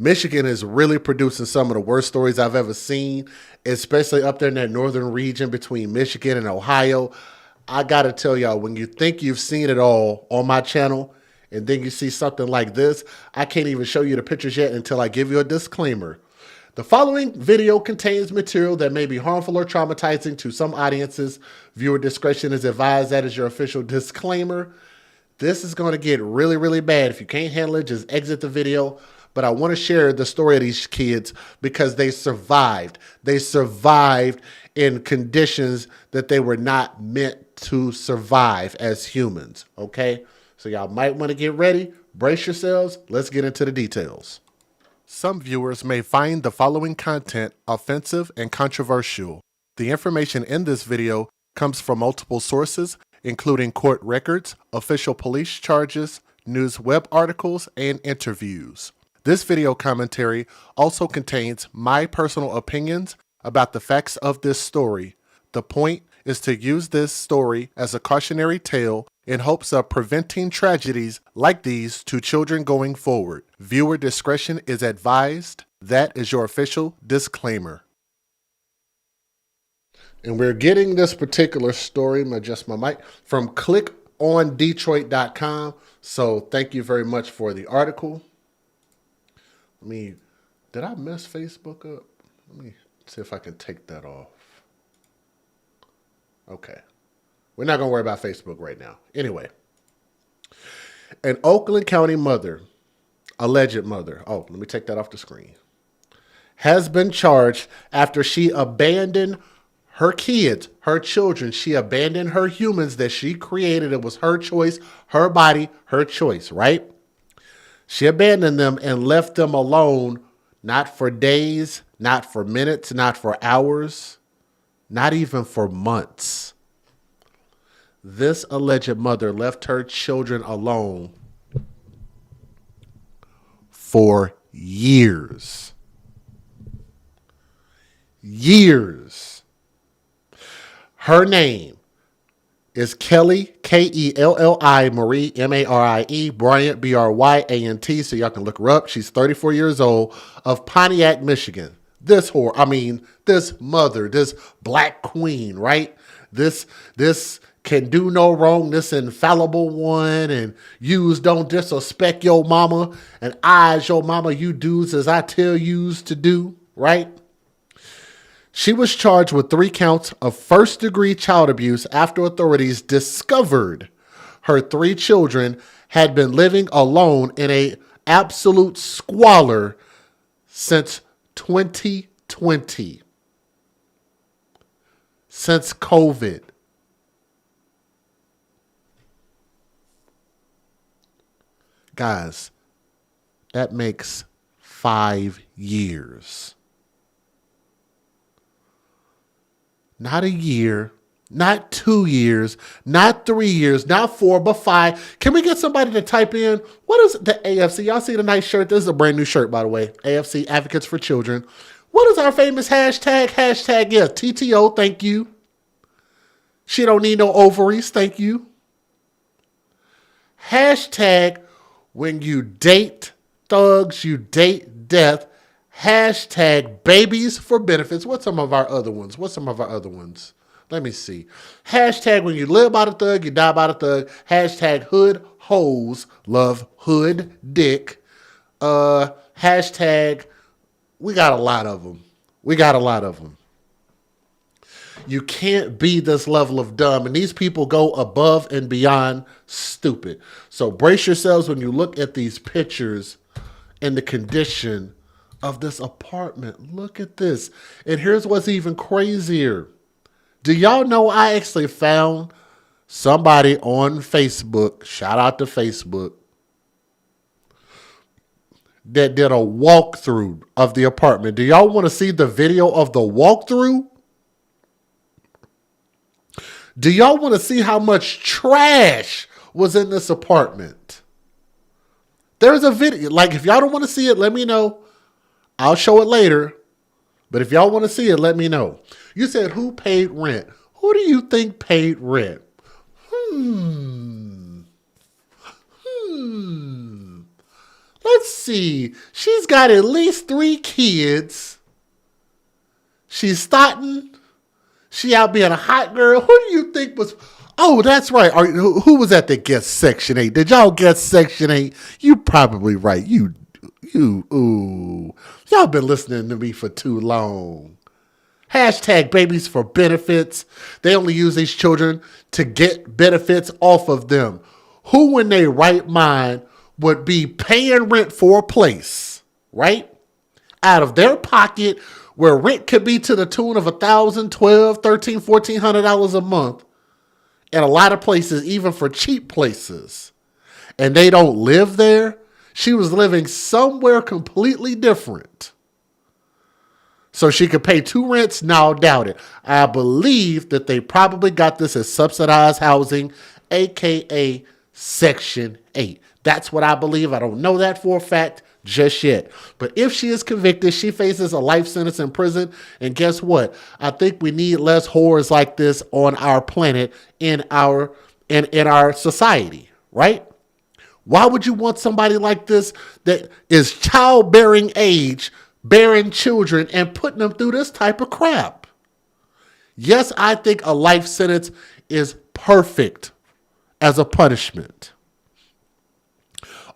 Michigan is really producing some of the worst stories I've ever seen, especially up there in that northern region between Michigan and Ohio. I got to tell y'all, when you think you've seen it all on my channel and then you see something like this, I can't even show you the pictures yet until I give you a disclaimer. The following video contains material that may be harmful or traumatizing to some audiences. Viewer discretion is advised. That is your official disclaimer. This is going to get really, really bad. If you can't handle it, just exit the video. But I want to share the story of these kids because they survived. They survived in conditions that they were not meant to survive as humans, okay? So y'all might want to get ready. Brace yourselves. Let's get into the details. Some viewers may find the following content offensive and controversial. The information in this video comes from multiple sources, including court records, official police charges, news web articles, and interviews. This video commentary also contains my personal opinions about the facts of this story. The point is to use this story as a cautionary tale in hopes of preventing tragedies like these to children going forward. Viewer discretion is advised. That is your official disclaimer. And we're getting this particular story, I'm gonna adjust my mic, from clickondetroit.com. So thank you very much for the article. Did I mess Facebook up? Let me see if I can take that off. Okay. We're not going to worry about Facebook right now. Anyway, an Oakland County mother, alleged mother, let me take that off the screen, has been charged after she abandoned her kids, her children. She abandoned her humans that she created. It was her choice, her body, her choice, right? She abandoned them and left them alone, not for days, not for minutes, not for hours, not even for months. This alleged mother left her children alone for years. Years. Her name is Kelly, Kelli, Marie, Marie, Bryant, Bryant, so y'all can look her up. She's 34 years old, of Pontiac, Michigan. This mother, this black queen, right? This can do no wrong, this infallible one, and yous don't disrespect your mama, and I, as your mama, you do's as I tell yous to do, right? She was charged with 3 counts of first-degree child abuse after authorities discovered her 3 children had been living alone in an absolute squalor since 2020. Since COVID. Guys, that makes 5 years. Not a year, not 2 years, not 3 years, not 4, but 5. Can we get somebody to type in, what is the AFC? Y'all see the nice shirt? This is a brand new shirt, by the way. AFC, Advocates for Children. What is our famous hashtag? Hashtag, yes, TTO, thank you. She don't need no ovaries, thank you. Hashtag, when you date thugs, you date death. Hashtag babies for benefits. What's some of our other ones? Let me see. Hashtag when you live by the thug, you die by the thug. Hashtag hood hoes love hood dick. Hashtag, we got a lot of them. You can't be this level of dumb. And these people go above and beyond stupid. So brace yourselves when you look at these pictures and the condition of this apartment. Look at this. And here's what's even crazier. Do y'all know I actually found somebody on Facebook, shout out to Facebook, that did a walkthrough of the apartment. Do y'all want to see the video of the walkthrough? Do y'all want to see how much trash was in this apartment? There's a video. Like, if y'all don't want to see it, let me know. I'll show it later. But if y'all want to see it, let me know. You said, who paid rent? Who do you think paid rent? Let's see. She's got at least 3 kids. She's starting. She out being a hot girl. Who do you think was... Oh, that's right. Who was at the guest Section 8? Did y'all guess Section 8? You probably right. Ooh. Y'all been listening to me for too long. Hashtag babies for benefits. They only use these children to get benefits off of them. Who in their right mind would be paying rent for a place, right? Out of their pocket, where rent could be to the tune of $1,000, $1,200, $1,300, $1,400 a month. In a lot of places, even for cheap places. And they don't live there. She was living somewhere completely different. So she could pay 2 rents? No, doubt it. I believe that they probably got this as subsidized housing, a.k.a. Section 8. That's what I believe. I don't know that for a fact just yet. But if she is convicted, she faces a life sentence in prison. And guess what? I think we need less whores like this on our planet, in our society, right? Why would you want somebody like this that is childbearing age, bearing children, and putting them through this type of crap? Yes, I think a life sentence is perfect as a punishment.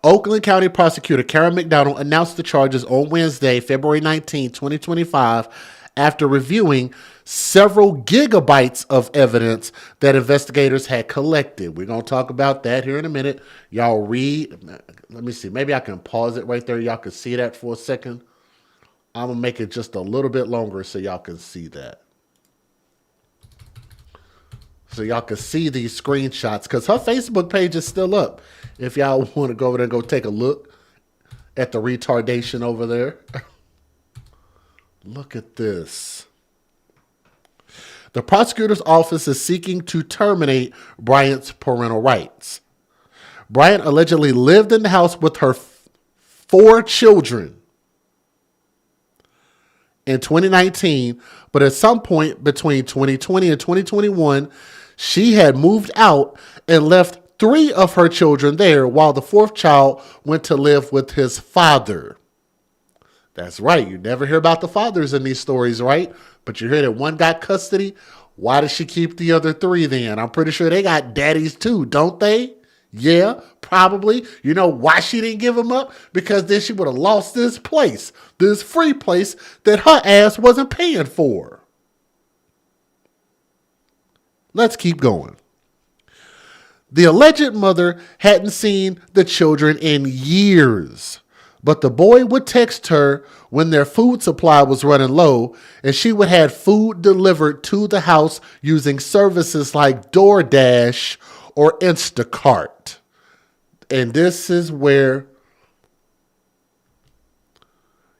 Oakland County Prosecutor Karen McDonald announced the charges on Wednesday, February 19, 2025, after reviewing several gigabytes of evidence that investigators had collected. We're going to talk about that here in a minute. Y'all read. Let me see. Maybe I can pause it right there. Y'all can see that for a second. I'm going to make it just a little bit longer so y'all can see that. So y'all can see these screenshots, because her Facebook page is still up. If y'all want to go over there and go take a look at the retardation over there. Look at this. The prosecutor's office is seeking to terminate Bryant's parental rights. Bryant allegedly lived in the house with her 4 children in 2019, but at some point between 2020 and 2021, she had moved out and left 3 of her children there, while the 4th child went to live with his father. That's right. You never hear about the fathers in these stories, right? But you hear that one got custody. Why does she keep the other 3 then? I'm pretty sure they got daddies too, don't they? Yeah, probably. You know why she didn't give them up? Because then she would have lost this place, this free place that her ass wasn't paying for. Let's keep going. The alleged mother hadn't seen the children in years, but the boy would text her when their food supply was running low, and she would have food delivered to the house using services like DoorDash or Instacart. And this is where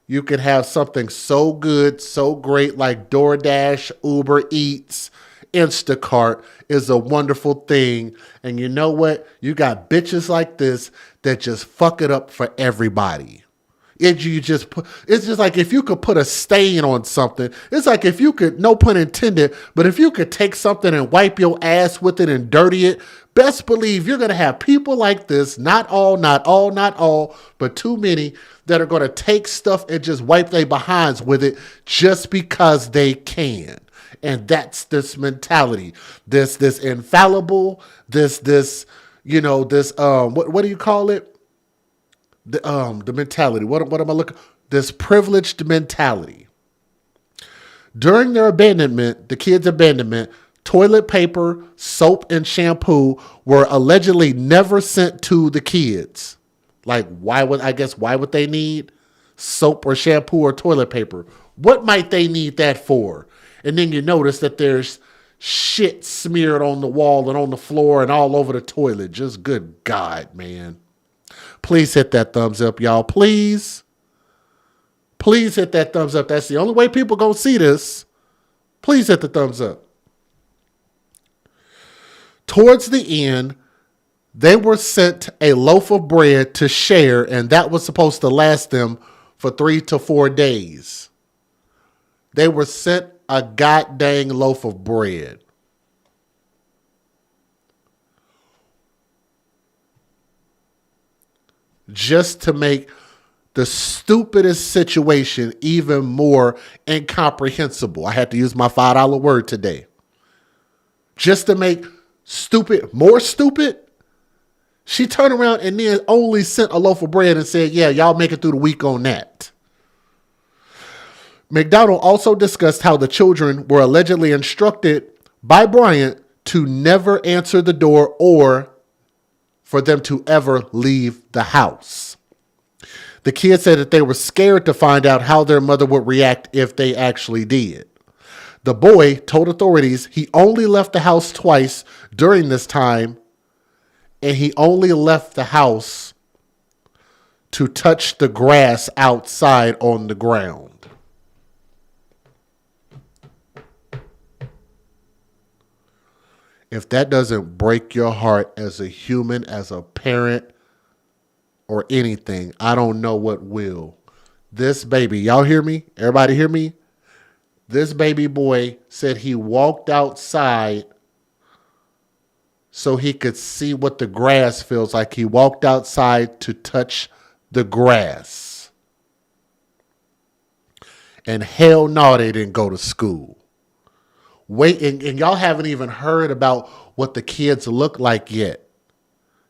you could have something so good, so great like DoorDash, Uber Eats, Instacart is a wonderful thing. And you know what? You got bitches like this that just fuck it up for everybody. It's just like if you could put a stain on something. It's like if you could, no pun intended, but if you could take something and wipe your ass with it and dirty it, best believe you're going to have people like this, not all, but too many, that are going to take stuff and just wipe their behinds with it just because they can. And that's this mentality, this infallible, what do you call it? The mentality. What am I looking? This privileged mentality. During their abandonment, the kids' abandonment, toilet paper, soap, and shampoo were allegedly never sent to the kids. Like, why would they need soap or shampoo or toilet paper? What might they need that for? And then you notice that there's shit smeared on the wall and on the floor and all over the toilet. Just good God, man. Please hit that thumbs up, y'all. Please. Please hit that thumbs up. That's the only way people gonna see this. Please hit the thumbs up. Towards the end, they were sent a loaf of bread to share, and that was supposed to last them for 3 to 4 days. They were sent a goddamn loaf of bread. Just to make the stupidest situation even more incomprehensible. I had to use my $5 word today. Just to make stupid more stupid, she turned around and then only sent a loaf of bread and said, yeah, y'all make it through the week on that. McDonald also discussed how the children were allegedly instructed by Bryant to never answer the door or for them to ever leave the house. The kids said that they were scared to find out how their mother would react if they actually did. The boy told authorities he only left the house twice during this time, and he only left the house to touch the grass outside on the ground. If that doesn't break your heart as a human, as a parent, or anything, I don't know what will. This baby, y'all hear me? Everybody hear me? This baby boy said he walked outside so he could see what the grass feels like. He walked outside to touch the grass. And hell no, they didn't go to school. Wait, and y'all haven't even heard about what the kids look like yet.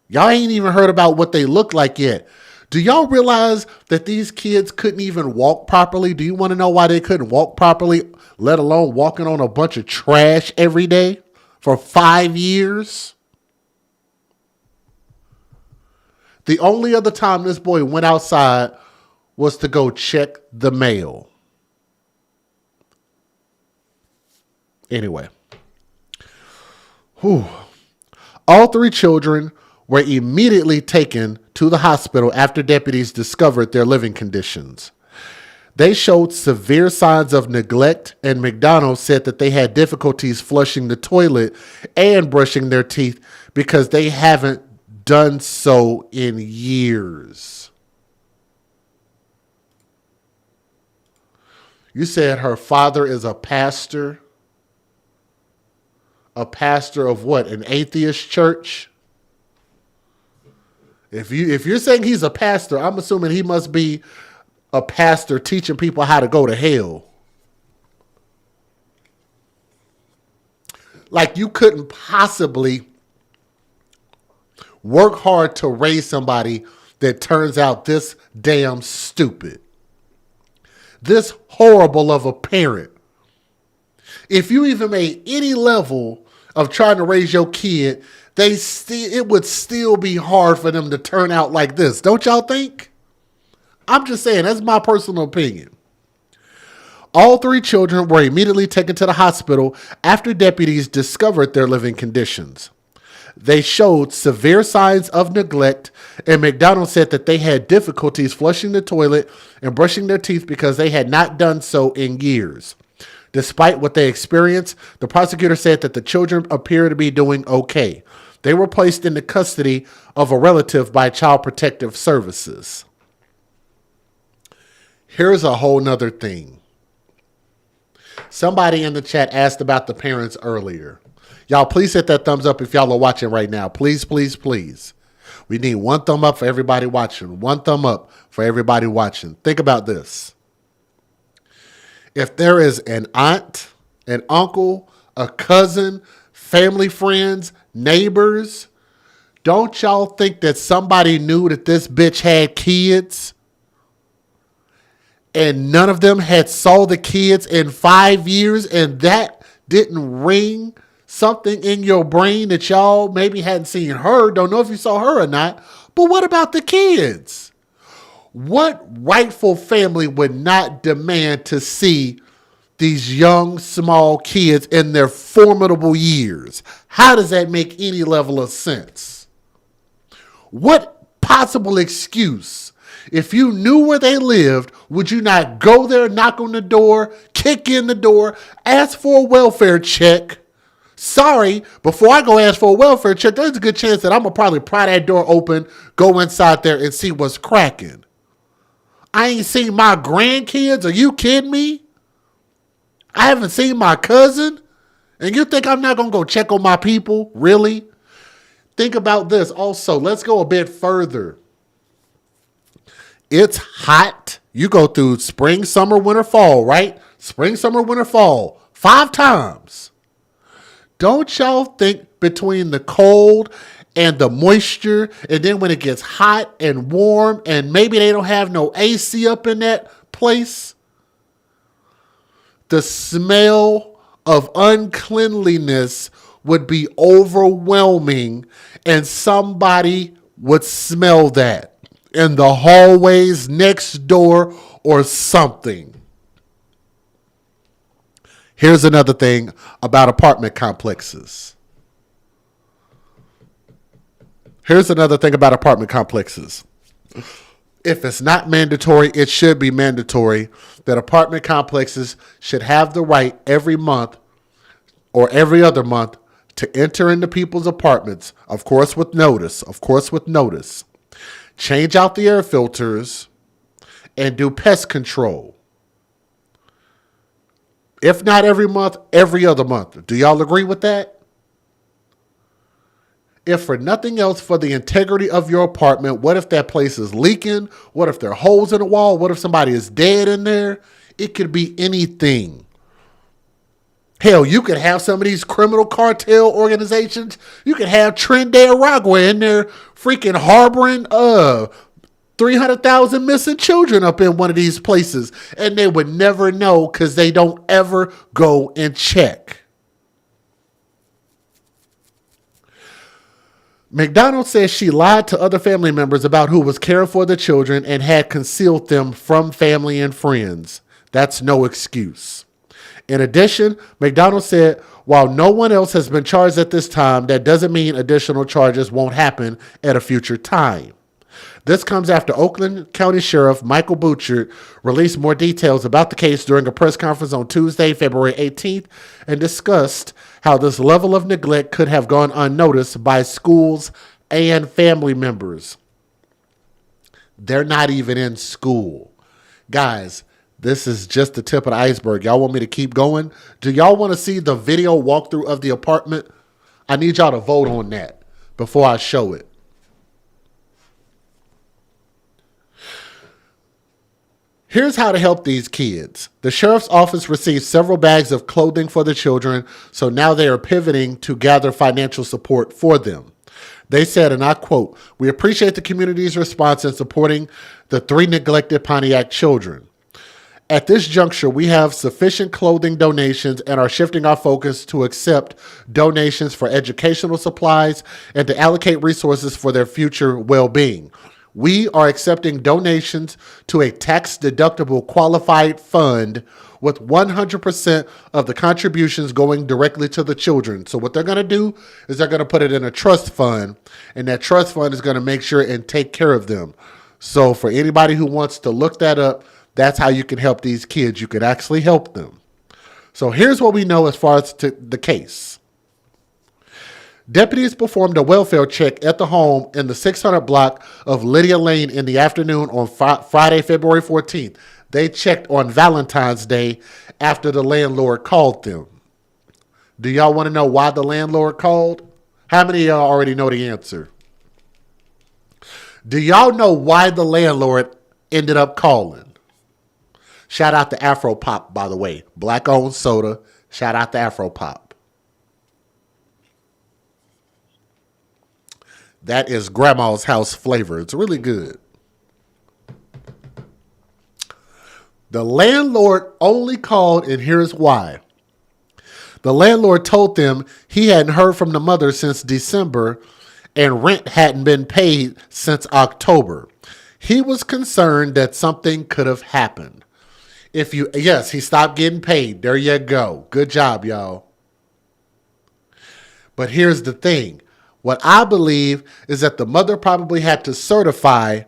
Y'all ain't even heard about what they look like yet. Do y'all realize that these kids couldn't even walk properly? Do you want to know why they couldn't walk properly, let alone walking on a bunch of trash every day for 5 years? The only other time this boy went outside was to go check the mail. Anyway. Whew. All three children were immediately taken to the hospital after deputies discovered their living conditions. They showed severe signs of neglect, and McDonald said that they had difficulties flushing the toilet and brushing their teeth because they haven't done so in years. You said her father is a pastor? A pastor of what? An atheist church? If you're saying he's a pastor, I'm assuming he must be a pastor teaching people how to go to hell. Like you couldn't possibly work hard to raise somebody that turns out this damn stupid. This horrible of a parent. If you even made any level of trying to raise your kid, it would still be hard for them to turn out like this. Don't y'all think? I'm just saying, that's my personal opinion. All three children were immediately taken to the hospital after deputies discovered their living conditions. They showed severe signs of neglect, and McDonald said that they had difficulties flushing the toilet and brushing their teeth because they had not done so in years. Despite what they experienced, the prosecutor said that the children appear to be doing okay. They were placed into custody of a relative by Child Protective Services. Here's a whole nother thing. Somebody in the chat asked about the parents earlier. Y'all, please hit that thumbs up if y'all are watching right now. Please, please, please. We need one thumb up for everybody watching. One thumb up for everybody watching. Think about this. If there is an aunt, an uncle, a cousin, family friends, neighbors, don't y'all think that somebody knew that this bitch had kids and none of them had saw the kids in 5 years, and that didn't ring something in your brain that y'all maybe hadn't seen her, don't know if you saw her or not, but what about the kids? What rightful family would not demand to see these young, small kids in their formidable years? How does that make any level of sense? What possible excuse, if you knew where they lived, would you not go there, knock on the door, kick in the door, ask for a welfare check? Sorry, before I go ask for a welfare check, there's a good chance that I'm going to probably pry that door open, go inside there and see what's cracking. I ain't seen my grandkids. Are you kidding me? I haven't seen my cousin. And you think I'm not going to go check on my people? Really? Think about this also. Let's go a bit further. It's hot. You go through spring, summer, winter, fall, right? Spring, summer, winter, fall. 5 times. Don't y'all think between the cold and the moisture, and then when it gets hot and warm, and maybe they don't have no AC up in that place, the smell of uncleanliness would be overwhelming, and somebody would smell that in the hallways next door or something. Here's another thing about apartment complexes. If it's not mandatory, it should be mandatory that apartment complexes should have the right every month or every other month to enter into people's apartments, of course with notice, change out the air filters, and do pest control. If not every month, every other month. Do y'all agree with that? If for nothing else, for the integrity of your apartment, what if that place is leaking? What if there are holes in the wall? What if somebody is dead in there? It could be anything. Hell, you could have some of these criminal cartel organizations. You could have Trinidad Aragua in there freaking harboring 300,000 missing children up in one of these places. And they would never know because they don't ever go and check. McDonald says she lied to other family members about who was caring for the children and had concealed them from family and friends. That's no excuse. In addition, McDonald said, while no one else has been charged at this time, that doesn't mean additional charges won't happen at a future time. This comes after Oakland County Sheriff Michael Bouchard released more details about the case during a press conference on Tuesday, February 18th, and discussed how this level of neglect could have gone unnoticed by schools and family members. They're not even in school. Guys, this is just the tip of the iceberg. Y'all want me to keep going? Do y'all want to see the video walkthrough of the apartment? I need y'all to vote on that before I show it. Here's how to help these kids. The sheriff's office received several bags of clothing for the children, so now they are pivoting to gather financial support for them. They said, and I quote, "We appreciate the community's response in supporting the 3 neglected Pontiac children. At this juncture, we have sufficient clothing donations and are shifting our focus to accept donations for educational supplies and to allocate resources for their future well-being. We are accepting donations to a tax-deductible qualified fund with 100% of the contributions going directly to the children." So what they're going to do is they're going to put it in a trust fund, and that trust fund is going to make sure and take care of them. So for anybody who wants to look that up, that's how you can help these kids. You can actually help them. So here's what we know as far as to the case. Deputies performed a welfare check at the home in the 600 block of Lydia Lane in the afternoon on Friday, February 14th. They checked on Valentine's Day after the landlord called them. Do y'all want to know why the landlord called? How many of y'all already know the answer? Do y'all know why the landlord ended up calling? Shout out to Afro Pop, by the way. Black-owned soda. Shout out to Afro Pop. That is Grandma's house flavor. It's really good. The landlord only called, and here's why. The landlord told them he hadn't heard from the mother since December, and rent hadn't been paid since October. He was concerned that something could have happened. Yes, he stopped getting paid. There you go. Good job, y'all. But here's the thing. What I believe is that the mother probably had to certify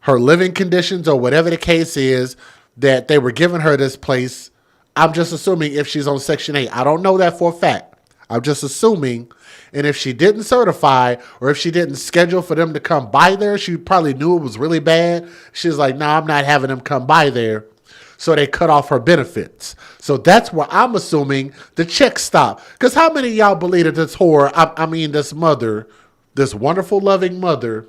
her living conditions or whatever the case is that they were giving her this place. I'm just assuming if she's on Section 8. I don't know that for a fact. I'm just assuming. And if she didn't certify or if she didn't schedule for them to come by there, she probably knew it was really bad. She's like, no, I'm not having them come by there. So they cut off her benefits. So that's where I'm assuming the check stopped. Because how many of y'all believe that this whore, this mother, this wonderful, loving mother,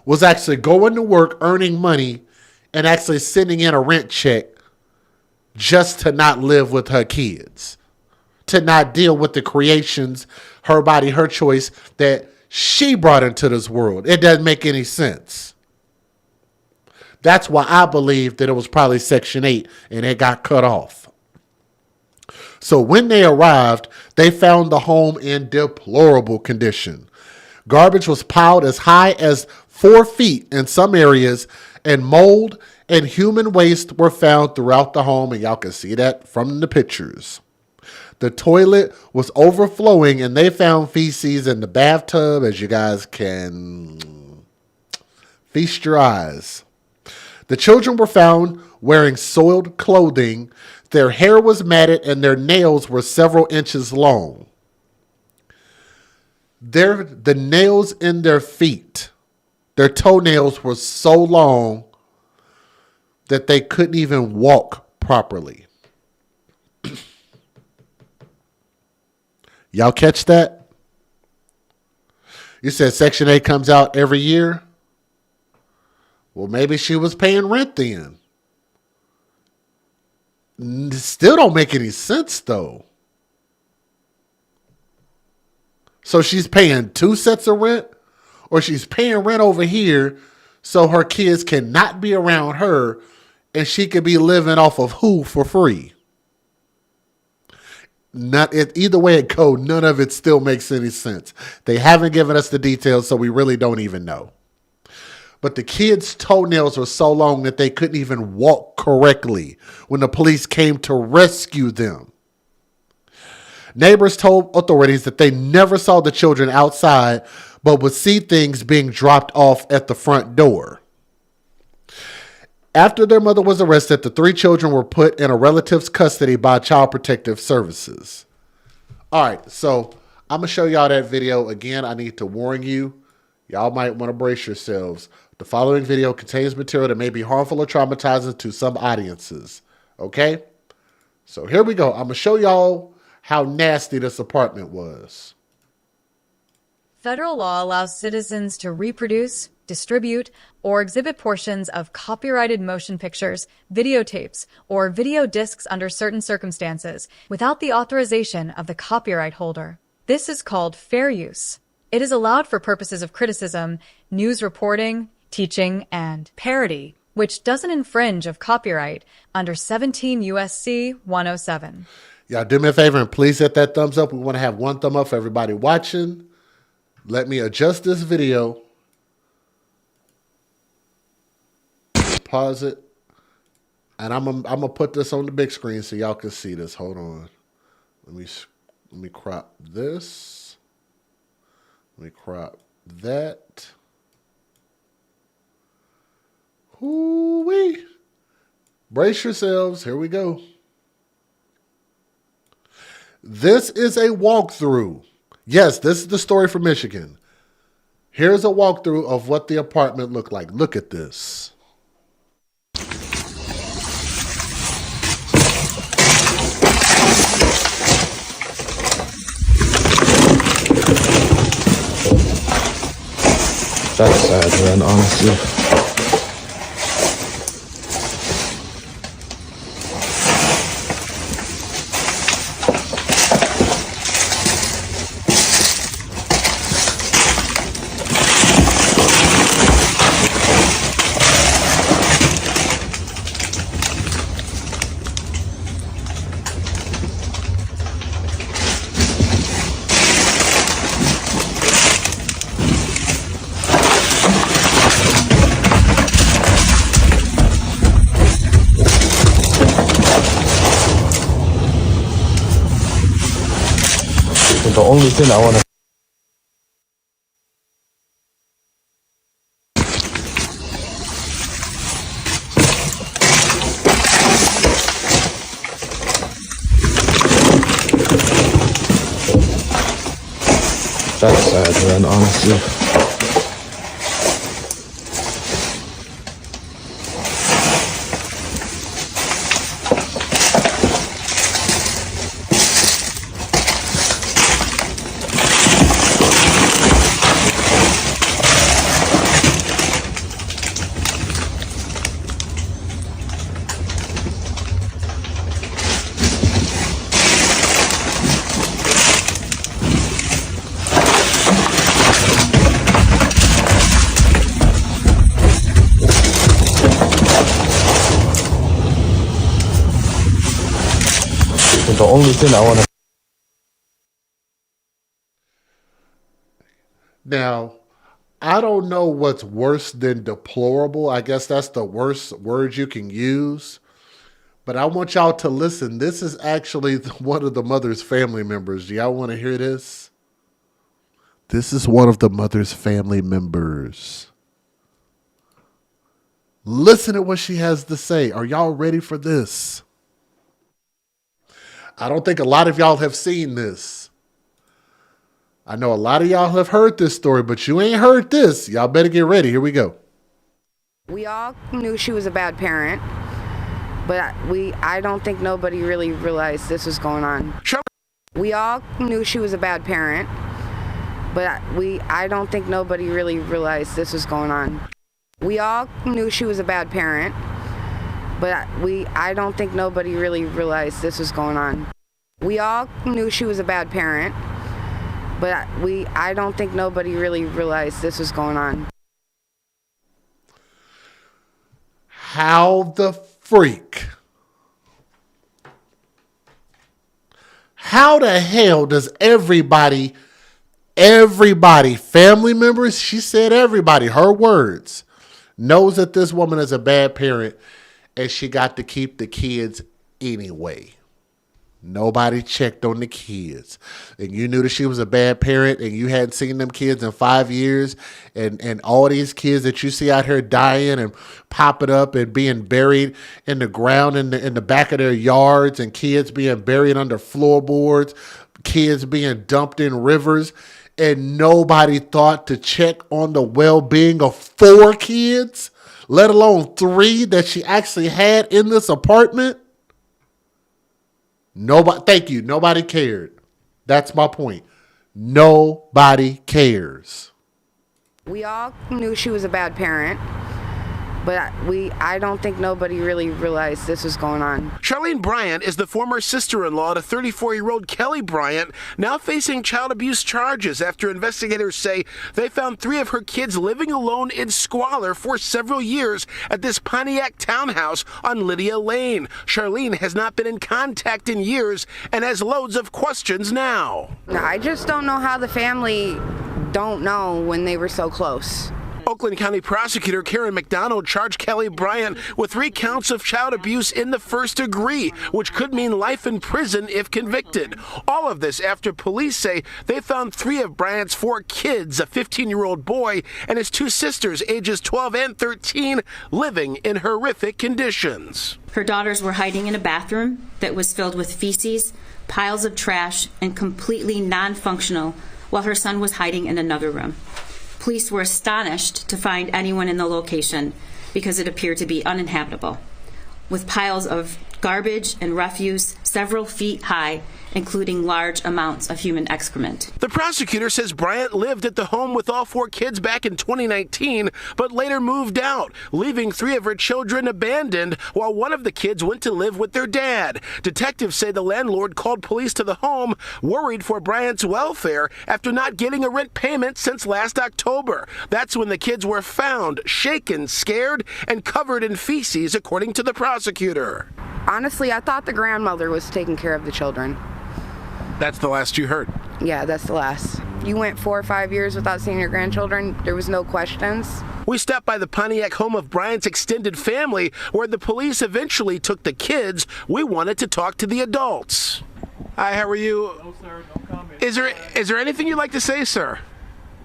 was actually going to work, earning money, and actually sending in a rent check just to not live with her kids, to not deal with the creations, her body, her choice that she brought into this world. It doesn't make any sense. That's why I believe that it was probably Section 8 and it got cut off. So when they arrived, they found the home in deplorable condition. Garbage was piled as high as 4 feet in some areas, and mold and human waste were found throughout the home, and y'all can see that from the pictures. The toilet was overflowing, and they found feces in the bathtub, as you guys can feast your eyes. The children were found wearing soiled clothing. Their hair was matted, and their nails were several inches long. The nails in their feet, their toenails were so long that they couldn't even walk properly. Y'all catch that? You said Section 8 comes out every year? Well, maybe she was paying rent then. Still don't make any sense, though. So she's paying 2 sets of rent, or she's paying rent over here so her kids cannot be around her and she could be living off of who for free? Either way it goes, none of it still makes any sense. They haven't given us the details, so we really don't even know. But the kids' toenails were so long that they couldn't even walk correctly when the police came to rescue them. Neighbors told authorities that they never saw the children outside, but would see things being dropped off at the front door. After their mother was arrested, the 3 children were put in a relative's custody by Child Protective Services. All right, so I'm going to show y'all that video. Again, I need to warn you, y'all might want to brace yourselves. The following video contains material that may be harmful or traumatizing to some audiences. Okay? So here we go. I'm going to show y'all how nasty this apartment was. Federal law allows citizens to reproduce, distribute, or exhibit portions of copyrighted motion pictures, videotapes, or video discs under certain circumstances without the authorization of the copyright holder. This is called fair use. It is allowed for purposes of criticism, news reporting, teaching, and parody, which doesn't infringe of copyright under 17 U.S.C. 107. Y'all do me a favor and please hit that thumbs up. We want to have 1 thumb up for everybody watching. Let me adjust this video. Pause it. And I'm gonna put this on the big screen so y'all can see this. Hold on. Let me crop this. Let me crop that. Hoo-wee. Brace yourselves. Here we go. This is a walkthrough. Yes, this is the story from Michigan. Here's a walkthrough of what the apartment looked like. Look at this. That's sad, man, honestly. The only thing I want to That's sad, man, honestly. only thing I want to. Now, I don't know what's worse than deplorable. I guess that's the worst word you can use. But I want y'all to listen. This is actually one of the mother's family members. Do y'all want to hear this? This is one of the mother's family members. Listen to what she has to say. Are y'all ready for this? I don't think a lot of y'all have seen this. I know a lot of y'all have heard this story, but you ain't heard this. Y'all better get ready. Here we go. We all knew she was a bad parent, but I don't think nobody really realized this was going on. We all knew she was a bad parent, but I don't think nobody really realized this was going on. We all knew she was a bad parent, but I don't think nobody really realized this was going on. We all knew she was a bad parent, but I don't think nobody really realized this was going on. How the freak? How the hell does everybody, family members, she said everybody, her words, knows that this woman is a bad parent and she got to keep the kids anyway? Nobody checked on the kids. And you knew that she was a bad parent and you hadn't seen them kids in 5 years. And all these kids that you see out here dying and popping up and being buried in the ground in the back of their yards, and kids being buried under floorboards, kids being dumped in rivers. And nobody thought to check on the well-being of 4 kids, let alone 3 that she actually had in this apartment. Nobody, thank you. Nobody cared. That's my point. Nobody cares. We all knew she was a bad parent, but I don't think nobody really realized this was going on. Charlene Bryant is the former sister-in-law to 34-year-old Kelly Bryant, now facing child abuse charges after investigators say they found 3 of her kids living alone in squalor for several years at this Pontiac townhouse on Lydia Lane. Charlene has not been in contact in years and has loads of questions now. I just don't know how the family don't know when they were so close. Oakland County Prosecutor Karen McDonald charged Kelly Bryant with 3 counts of child abuse in the first degree, which could mean life in prison if convicted. All of this after police say they found 3 of Bryant's 4 kids, a 15-year-old boy and his 2 sisters, ages 12 and 13, living in horrific conditions. Her daughters were hiding in a bathroom that was filled with feces, piles of trash, and completely non-functional, while her son was hiding in another room. Police were astonished to find anyone in the location because it appeared to be uninhabitable, with piles of garbage and refuse several feet high, including large amounts of human excrement. The prosecutor says Bryant lived at the home with all 4 kids back in 2019, but later moved out, leaving 3 of her children abandoned while one of the kids went to live with their dad. Detectives say the landlord called police to the home, worried for Bryant's welfare after not getting a rent payment since last October. That's when the kids were found, shaken, scared, and covered in feces, according to the prosecutor. Honestly, I thought the grandmother was taking care of the children. That's the last you heard? Yeah, that's the last. You went 4 or 5 years without seeing your grandchildren. There was no questions. We stopped by the Pontiac home of Bryant's extended family, where the police eventually took the kids. We wanted to talk to the adults. Hi, how are you? No, sir, no comment. Is there anything you'd like to say, sir?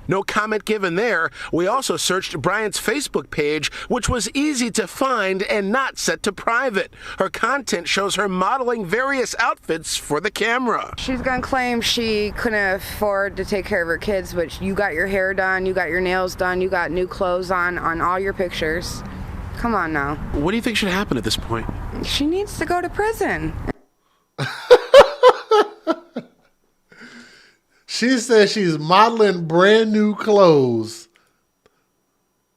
No comment given there. We also searched Bryant's Facebook page, which was easy to find and not set to private. Her content shows her modeling various outfits for the camera. She's gonna claim she couldn't afford to take care of her kids, but you got your hair done, you got your nails done, you got new clothes on all your pictures. Come on now. What do you think should happen at this point? She needs to go to prison. She says she's modeling brand new clothes.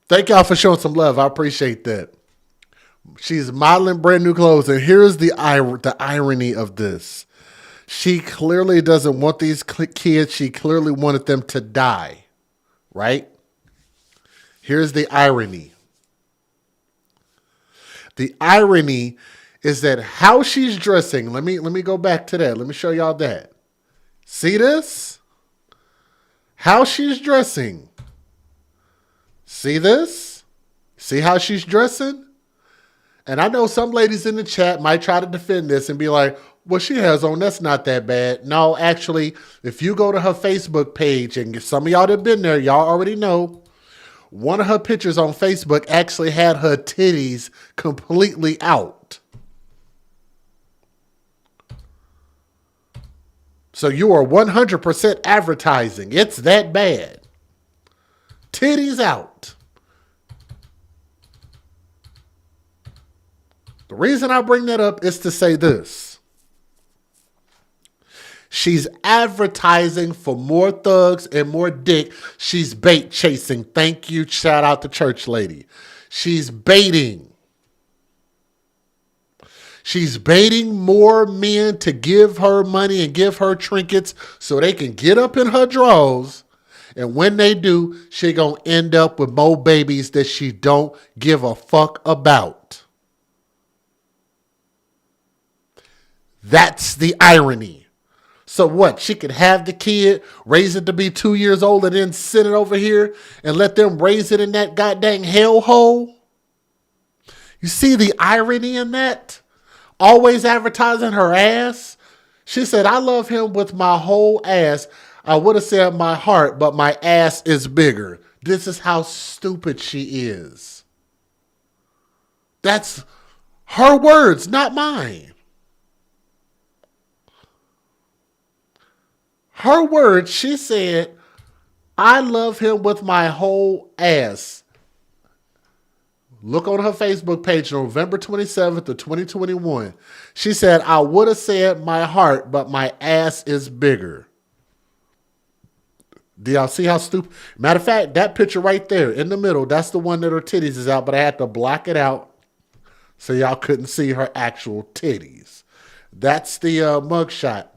Thank y'all for showing some love. I appreciate that. She's modeling brand new clothes. And here's the irony of this. She clearly doesn't want these kids. She clearly wanted them to die. Right? Here's the irony. The irony is that how she's dressing. Let me go back to that. Let me show y'all that. See this? How she's dressing. See this? See how she's dressing? And I know some ladies in the chat might try to defend this and be like, what she has on, that's not that bad. No, actually, if you go to her Facebook page, and some of y'all that have been there, y'all already know, one of her pictures on Facebook actually had her titties completely out. So you are 100% advertising. It's that bad. Titties out. The reason I bring that up is to say this. She's advertising for more thugs and more dick. She's bait chasing. Thank you. Shout out to church lady. She's baiting. She's baiting more men to give her money and give her trinkets so they can get up in her drawers. And when they do, she gonna end up with more babies that she don't give a fuck about. That's the irony. So what? She could have the kid, raise it to be 2 years old, and then send it over here and let them raise it in that goddamn hellhole? You see the irony in that? Always advertising her ass. She said, I love him with my whole ass. I would have said my heart, but my ass is bigger. This is how stupid she is. That's her words, not mine. Her words, she said, I love him with my whole ass. Look on her Facebook page, November 27th of 2021. She said, I would have said my heart, but my ass is bigger. Do y'all see how stupid? Matter of fact, that picture right there in the middle, that's the one that her titties is out, but I had to block it out so y'all couldn't see her actual titties. That's the mugshot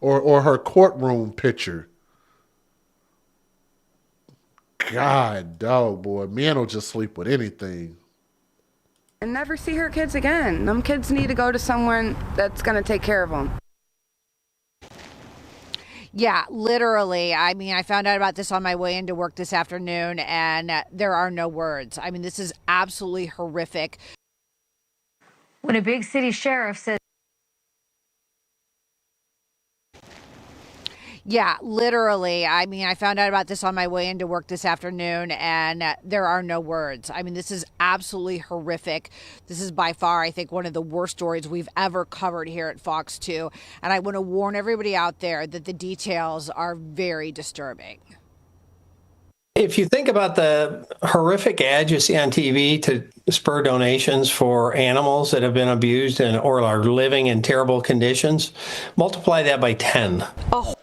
or her courtroom picture. God, dog, boy, men will just sleep with anything. And never see her kids again. Them kids need to go to someone that's going to take care of them. Yeah, literally. I mean, I found out about this on my way into work this afternoon, and there are no words. I mean, this is absolutely horrific. When a big city sheriff says, yeah, literally. I mean, I found out about this on my way into work this afternoon, and there are no words. I mean, this is absolutely horrific. This is by far, I think, one of the worst stories we've ever covered here at Fox 2. And I want to warn everybody out there that the details are very disturbing. If you think about the horrific ads you see on TV to spur donations for animals that have been abused or are living in terrible conditions, multiply that by 10. Oh.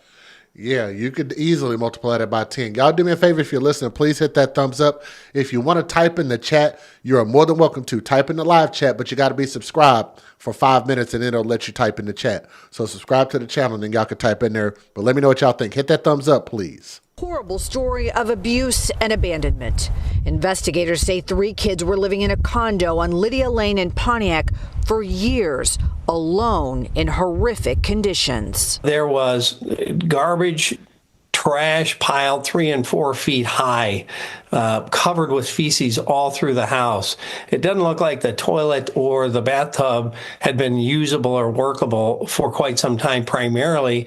Yeah, you could easily multiply that by 10. Y'all do me a favor if you're listening, please hit that thumbs up. If you want to type in the chat, you're more than welcome to. Type in the live chat, but you got to be subscribed for 5 minutes, and then it'll let you type in the chat. So subscribe to the channel, and then y'all can type in there. But let me know what y'all think. Hit that thumbs up, please. Horrible story of abuse and abandonment. Investigators say 3 kids were living in a condo on Lydia Lane in Pontiac for years, alone in horrific conditions. There was garbage, trash piled 3 and 4 feet high, covered with feces all through the house. It doesn't look like the toilet or the bathtub had been usable or workable for quite some time, primarily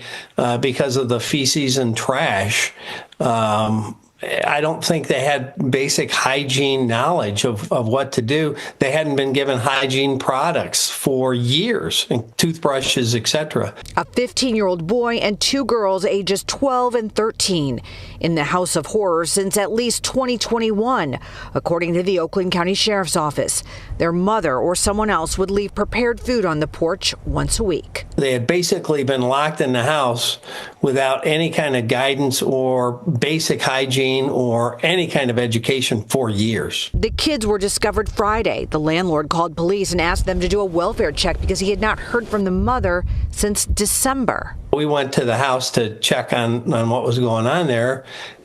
because of the feces and trash. I don't think they had basic hygiene knowledge of what to do. They hadn't been given hygiene products for years, and toothbrushes, etc. A 15-year-old boy and 2 girls ages 12 and 13 in the House of Horrors since at least 2021, according to the Oakland County Sheriff's Office. Their mother or someone else would leave prepared food on the porch once a week. They had basically been locked in the house without any kind of guidance or basic hygiene or any kind of education for years. The kids were discovered Friday. The landlord called police and asked them to do a welfare check because he had not heard from the mother since December. We went to the house to check on what was going on there,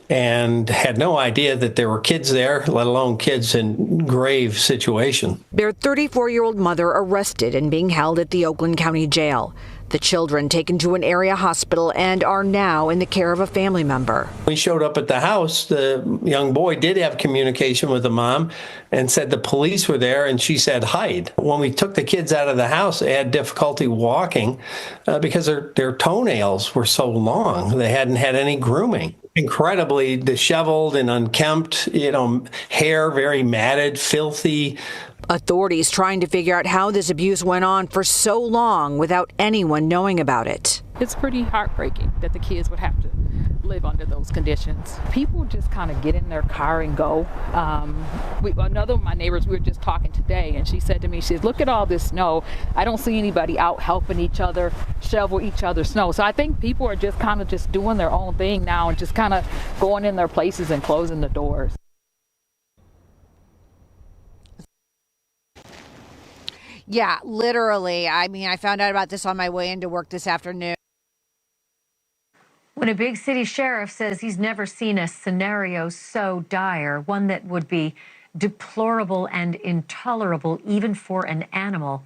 and had no idea that there were kids there, let alone kids in grave situation. Their 34-year-old mother arrested and being held at the Oakland County Jail. The children taken to an area hospital and are now in the care of a family member. We showed up at the house. The young boy did have communication with the mom and said the police were there, and she said hide. When we took the kids out of the house, they had difficulty walking because their toenails were so long. They hadn't had any grooming. Incredibly disheveled and unkempt, hair very matted, filthy. Authorities trying to figure out how this abuse went on for so long without anyone knowing about it. It's pretty heartbreaking that the kids would have to live under those conditions. People just kind of get in their car and go. Another of my neighbors, we were just talking today, and she said to me, she says, look at all this snow. I don't see anybody out helping each other, shovel each other's snow. So I think people are just kind of just doing their own thing now and just kind of going in their places and closing the doors. Yeah, literally. I mean, I found out about this on my way into work this afternoon. When a big city sheriff says he's never seen a scenario so dire, one that would be deplorable and intolerable even for an animal,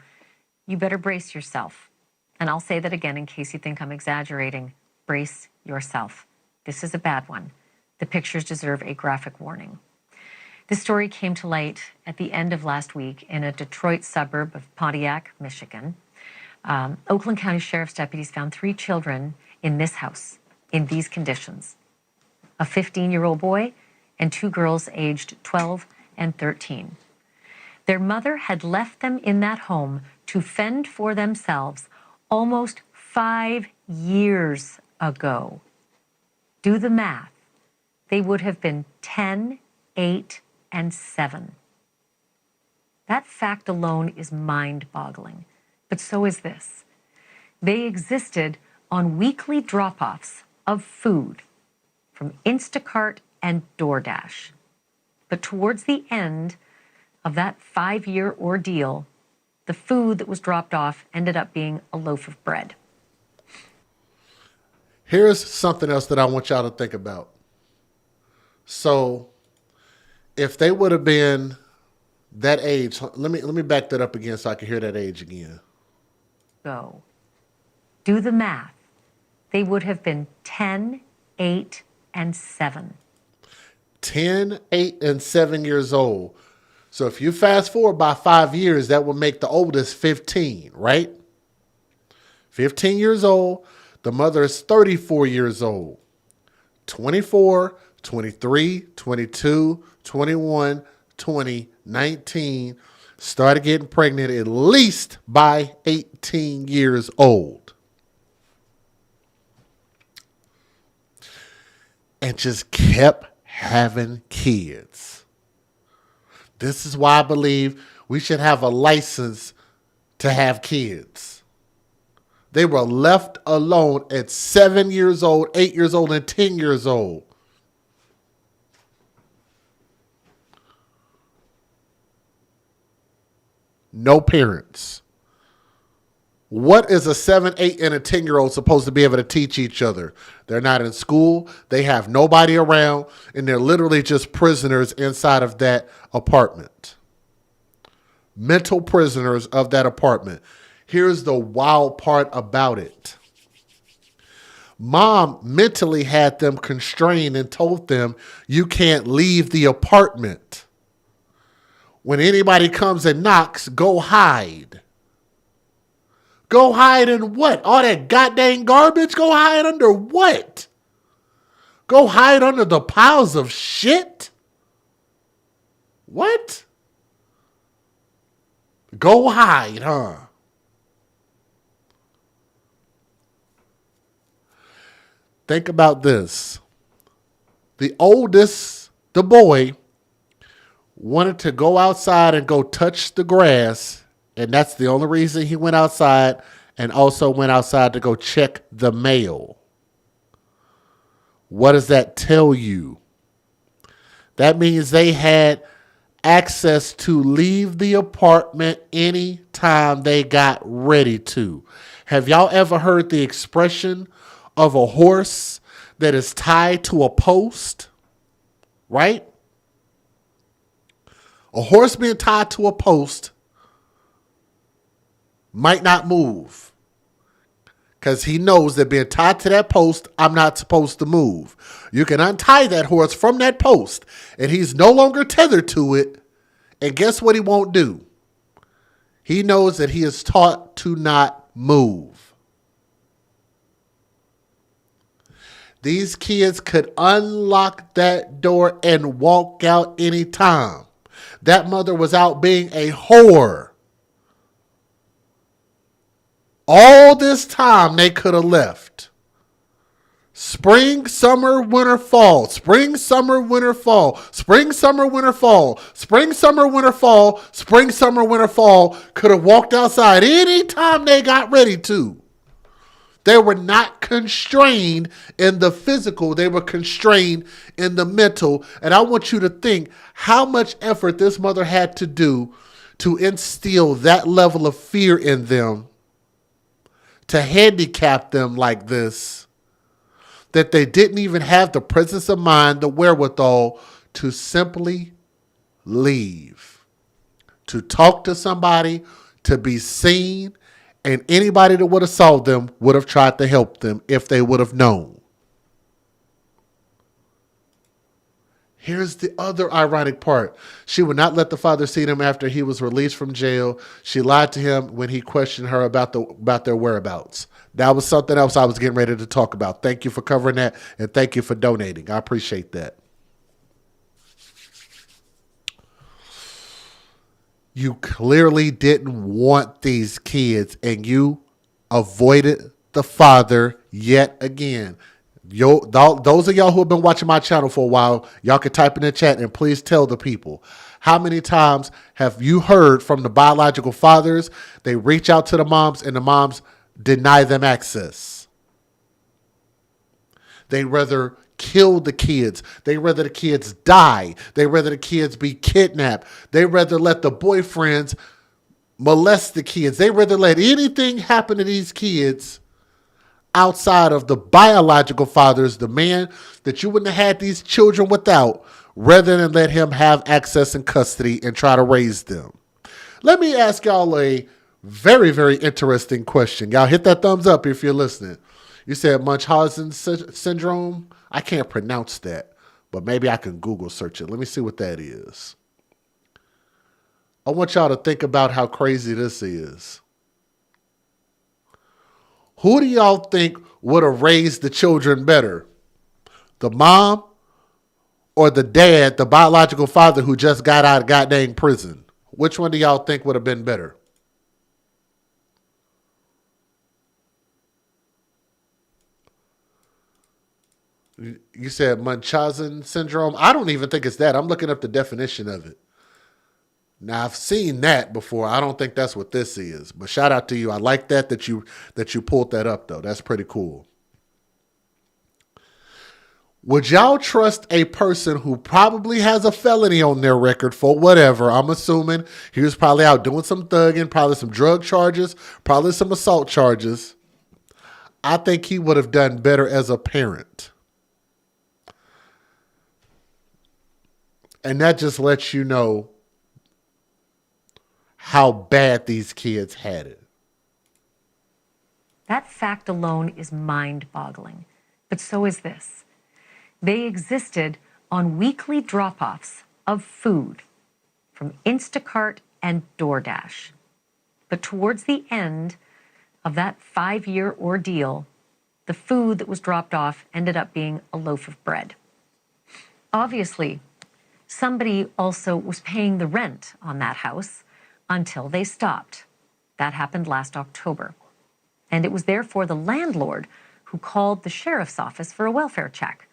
you better brace yourself. And I'll say that again in case you think I'm exaggerating. Brace yourself. This is a bad one. The pictures deserve a graphic warning. This story came to light at the end of last week in a Detroit suburb of Pontiac, Michigan. Oakland County Sheriff's deputies found 3 children in this house in these conditions. A 15-year-old boy and 2 girls aged 12 and 13. Their mother had left them in that home to fend for themselves almost 5 years ago. Do the math. They would have been 10, 8, and 7. That fact alone is mind-boggling, but so is this. They existed on weekly drop-offs of food from Instacart and DoorDash. But towards the end of that 5-year ordeal, the food that was dropped off ended up being a loaf of bread. Here's something else that I want y'all to think about. So, if they would have been that age, let me back that up again so I can hear that age again. Go. Do the math. They would have been 10, 8, and 7. 10, 8, and 7 years old. So if you fast forward by 5 years, that would make the oldest 15, right? 15 years old. The mother is 34 years old. 24, 23, 22, 21, 20, 19. Started getting pregnant at least by 18 years old. And just kept having kids. This is why I believe we should have a license to have kids. They were left alone at 7 years old, 8 years old, and 10 years old. No parents. What is a 7, 8, and a 10-year-old supposed to be able to teach each other? They're not in school. They have nobody around, and they're literally just prisoners inside of that apartment. Mental prisoners of that apartment. Here's the wild part about it. Mom mentally had them constrained and told them, you can't leave the apartment. When anybody comes and knocks, go hide. Go hide in what? All that goddamn garbage? Go hide under what? Go hide under the piles of shit? What? Go hide, huh? Think about this. The oldest, the boy, wanted to go outside and go touch the grass. And that's the only reason he went outside, and also went outside to go check the mail. What does that tell you? That means they had access to leave the apartment anytime they got ready to. Have y'all ever heard the expression of a horse that is tied to a post? right? A horse being tied to a post might not move because he knows that being tied to that post, I'm not supposed to move. You can untie that horse from that post and he's no longer tethered to it. And guess what he won't do? He knows that he is taught to not move. These kids could unlock that door and walk out anytime. That mother was out being a whore. All this time they could have left. Spring, summer, winter, fall. Spring, summer, winter, fall. Spring, summer, winter, fall. Spring, summer, winter, fall. Spring, summer, winter, fall. Could have walked outside anytime they got ready to. They were not constrained in the physical. They were constrained in the mental. And I want you to think how much effort this mother had to do to instill that level of fear in them, to handicap them like this, that they didn't even have the presence of mind, the wherewithal to simply leave, to talk to somebody, to be seen, and anybody that would have saw them would have tried to help them if they would have known. Here's the other ironic part. She would not let the father see them after he was released from jail. She lied to him when he questioned her about their whereabouts. That was something else I was getting ready to talk about. Thank you for covering that, and thank you for donating. I appreciate that. You clearly didn't want these kids, and you avoided the father yet again. Those of y'all who have been watching my channel for a while, y'all can type in the chat and please tell the people. How many times have you heard from the biological fathers? They reach out to the moms and the moms deny them access. They rather kill the kids. They rather the kids die. They rather the kids be kidnapped. They rather let the boyfriends molest the kids. They rather let anything happen to these kids outside of the biological fathers, the man that you wouldn't have had these children without, rather than let him have access and custody and try to raise them. Let me ask y'all a very, very interesting question. Y'all hit that thumbs up if you're listening. You said Munchausen syndrome. I can't pronounce that, but maybe I can Google search it. Let me see what that is. I want y'all to think about how crazy this is. Who do y'all think would have raised the children better? The mom or the dad, the biological father who just got out of goddamn prison? Which one do y'all think would have been better? You said Munchausen syndrome. I don't even think it's that. I'm looking up the definition of it. Now, I've seen that before. I don't think that's what this is. But shout out to you. I like that you pulled that up, though. That's pretty cool. Would y'all trust a person who probably has a felony on their record for whatever? I'm assuming he was probably out doing some thugging, probably some drug charges, probably some assault charges. I think he would have done better as a parent. And that just lets you know how bad these kids had it. That fact alone is mind-boggling. But so is this. They existed on weekly drop-offs of food from Instacart and DoorDash. But towards the end of that 5-year ordeal, the food that was dropped off ended up being a loaf of bread. Obviously, somebody also was paying the rent on that house until they stopped. That happened last October. And it was therefore the landlord who called the sheriff's office for a welfare check.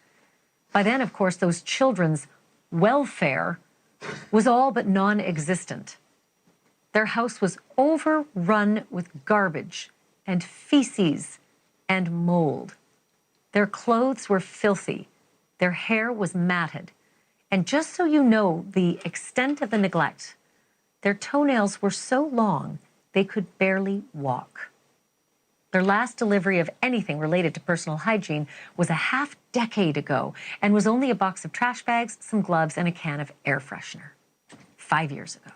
By then, of course, those children's welfare was all but non-existent. Their house was overrun with garbage and feces and mold. Their clothes were filthy. Their hair was matted. And just so you know the extent of the neglect, their toenails were so long they could barely walk. Their last delivery of anything related to personal hygiene was a half-decade ago and was only a box of trash bags, some gloves, and a can of air freshener. 5 years ago.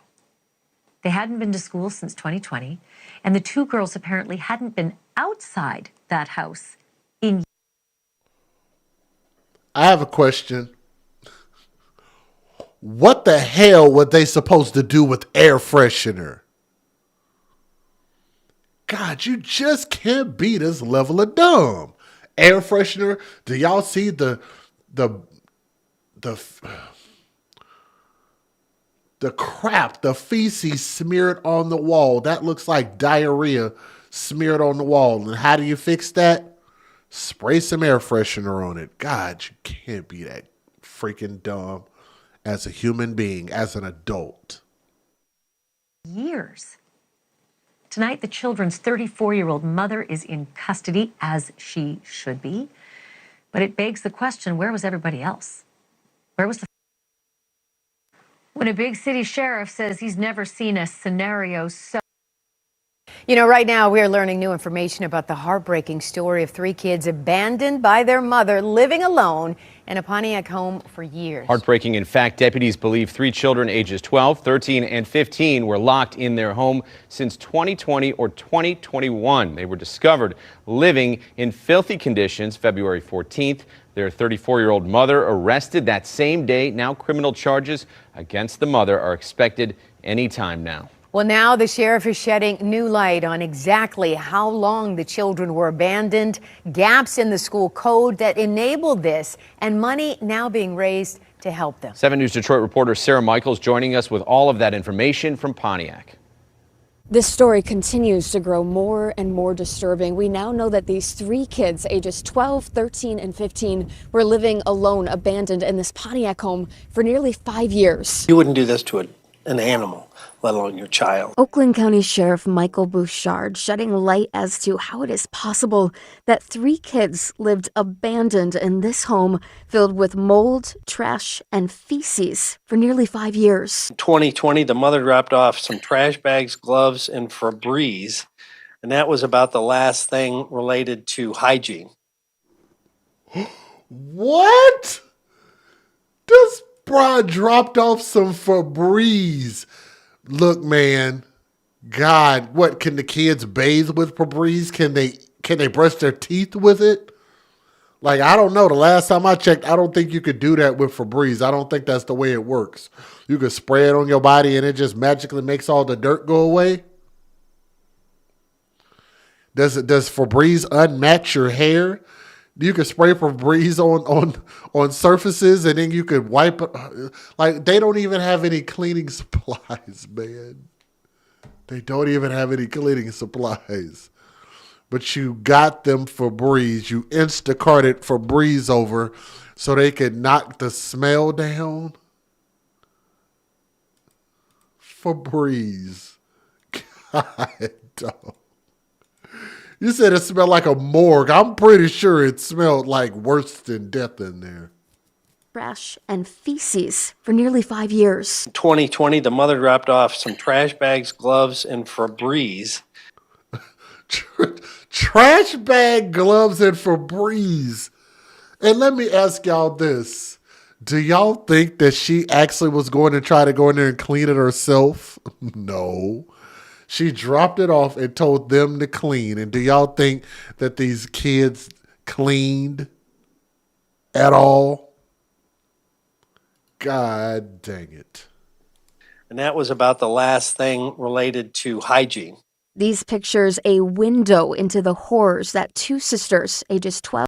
They hadn't been to school since 2020, and the two girls apparently hadn't been outside that house in. I have a question. What the hell were they supposed to do with air freshener? God, you just can't be this level of dumb. Air freshener. Do y'all see the crap, the feces smeared on the wall? That looks like diarrhea smeared on the wall. And how do you fix that? Spray some air freshener on it. God, you can't be that freaking dumb as a human being, as an adult. Years. Tonight, the children's 34-year-old mother is in custody, as she should be. But it begs the question, where was everybody else? Where was the... When a big city sheriff says he's never seen a scenario so... You know, right now we are learning new information about the heartbreaking story of 3 kids abandoned by their mother, living alone in a Pontiac home for years. Heartbreaking. In fact, deputies believe 3 children ages 12, 13, and 15 were locked in their home since 2020 or 2021. They were discovered living in filthy conditions February 14th. Their 34-year-old mother arrested that same day. Now criminal charges against the mother are expected anytime now. Well, now the sheriff is shedding new light on exactly how long the children were abandoned, gaps in the school code that enabled this, and money now being raised to help them. 7 News Detroit reporter Sarah Michaels joining us with all of that information from Pontiac. This story continues to grow more and more disturbing. We now know that these 3 kids, ages 12, 13, and 15, were living alone, abandoned in this Pontiac home for nearly 5 years. You wouldn't do this to an animal, let alone your child. Oakland County Sheriff Michael Bouchard shedding light as to how it is possible that 3 kids lived abandoned in this home filled with mold, trash, and feces for nearly 5 years. In 2020, the mother dropped off some trash bags, gloves, and Febreze, and that was about the last thing related to hygiene. What? This bra dropped off some Febreze. Look, man, God, what, can the kids bathe with Febreze? Can they brush their teeth with it? Like, I don't know. The last time I checked, I don't think you could do that with Febreze. I don't think that's the way it works. You could spray it on your body and it just magically makes all the dirt go away. Does Febreze unmatch your hair? You could spray Febreze on surfaces and then you could wipe it. Like, they don't even have any cleaning supplies, man. They don't even have any cleaning supplies. But you got them Febreze. You Instacarted Febreze over so they could knock the smell down. Febreze. God, dog. You said it smelled like a morgue. I'm pretty sure it smelled like worse than death in there. Trash and feces for nearly 5 years. In 2020, the mother dropped off some trash bags, gloves, and Febreze. Trash bag, gloves, and Febreze. And let me ask y'all this. Do y'all think that she actually was going to try to go in there and clean it herself? No. She dropped it off and told them to clean. And do y'all think that these kids cleaned at all? God dang it. And that was about the last thing related to hygiene. These pictures a window into the horrors that 2 sisters, ages 12.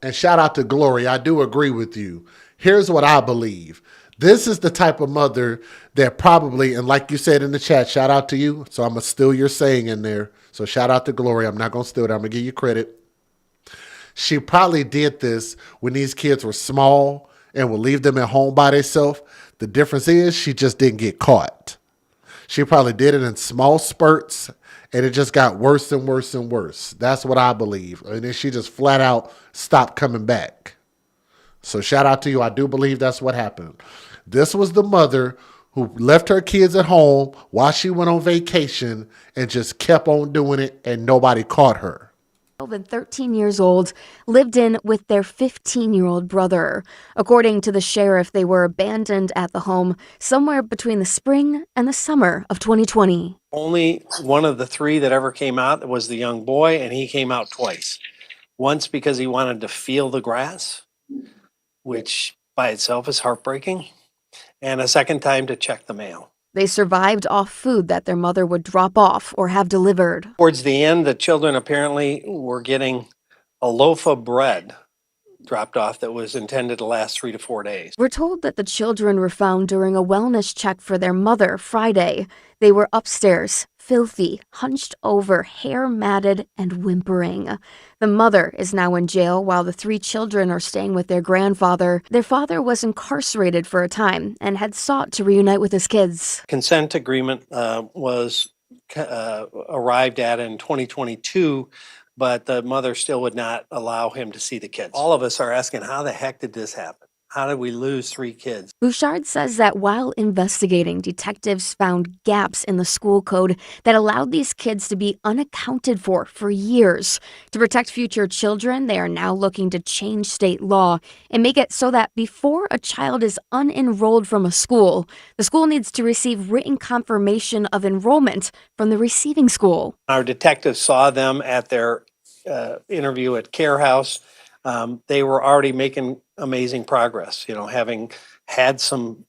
And shout out to Glory. I do agree with you. Here's what I believe. This is the type of mother that probably, and like you said in the chat, shout out to you. So I'm going to steal your saying in there. So shout out to Glory. I'm not going to steal it. I'm going to give you credit. She probably did this when these kids were small and would leave them at home by themselves. The difference is she just didn't get caught. She probably did it in small spurts and it just got worse and worse and worse. That's what I believe. And then she just flat out stopped coming back. So shout out to you. I do believe that's what happened. This was the mother who left her kids at home while she went on vacation and just kept on doing it and nobody caught her. 12 and 13 years old lived in with their 15-year-old brother. According to the sheriff, they were abandoned at the home somewhere between the spring and the summer of 2020. Only one of the three that ever came out was the young boy, and he came out twice. Once because he wanted to feel the grass, which by itself is heartbreaking, and a second time to check the mail. They survived off food that their mother would drop off or have delivered. Towards the end, the children apparently were getting a loaf of bread dropped off that was intended to last 3 to 4 days. We're told that the children were found during a wellness check for their mother Friday. They were upstairs, filthy, hunched over, hair matted, and whimpering. The mother is now in jail while the 3 children are staying with their grandfather. Their father was incarcerated for a time and had sought to reunite with his kids. Consent agreement was arrived at in 2022, but the mother still would not allow him to see the kids. All of us are asking, how the heck did this happen? How did we lose 3 kids? Bouchard says that while investigating, detectives found gaps in the school code that allowed these kids to be unaccounted for years. To protect future children, they are now looking to change state law and make it so that before a child is unenrolled from a school, the school needs to receive written confirmation of enrollment from the receiving school. Our detectives saw them at their interview at Care House. They were already making amazing progress, having had some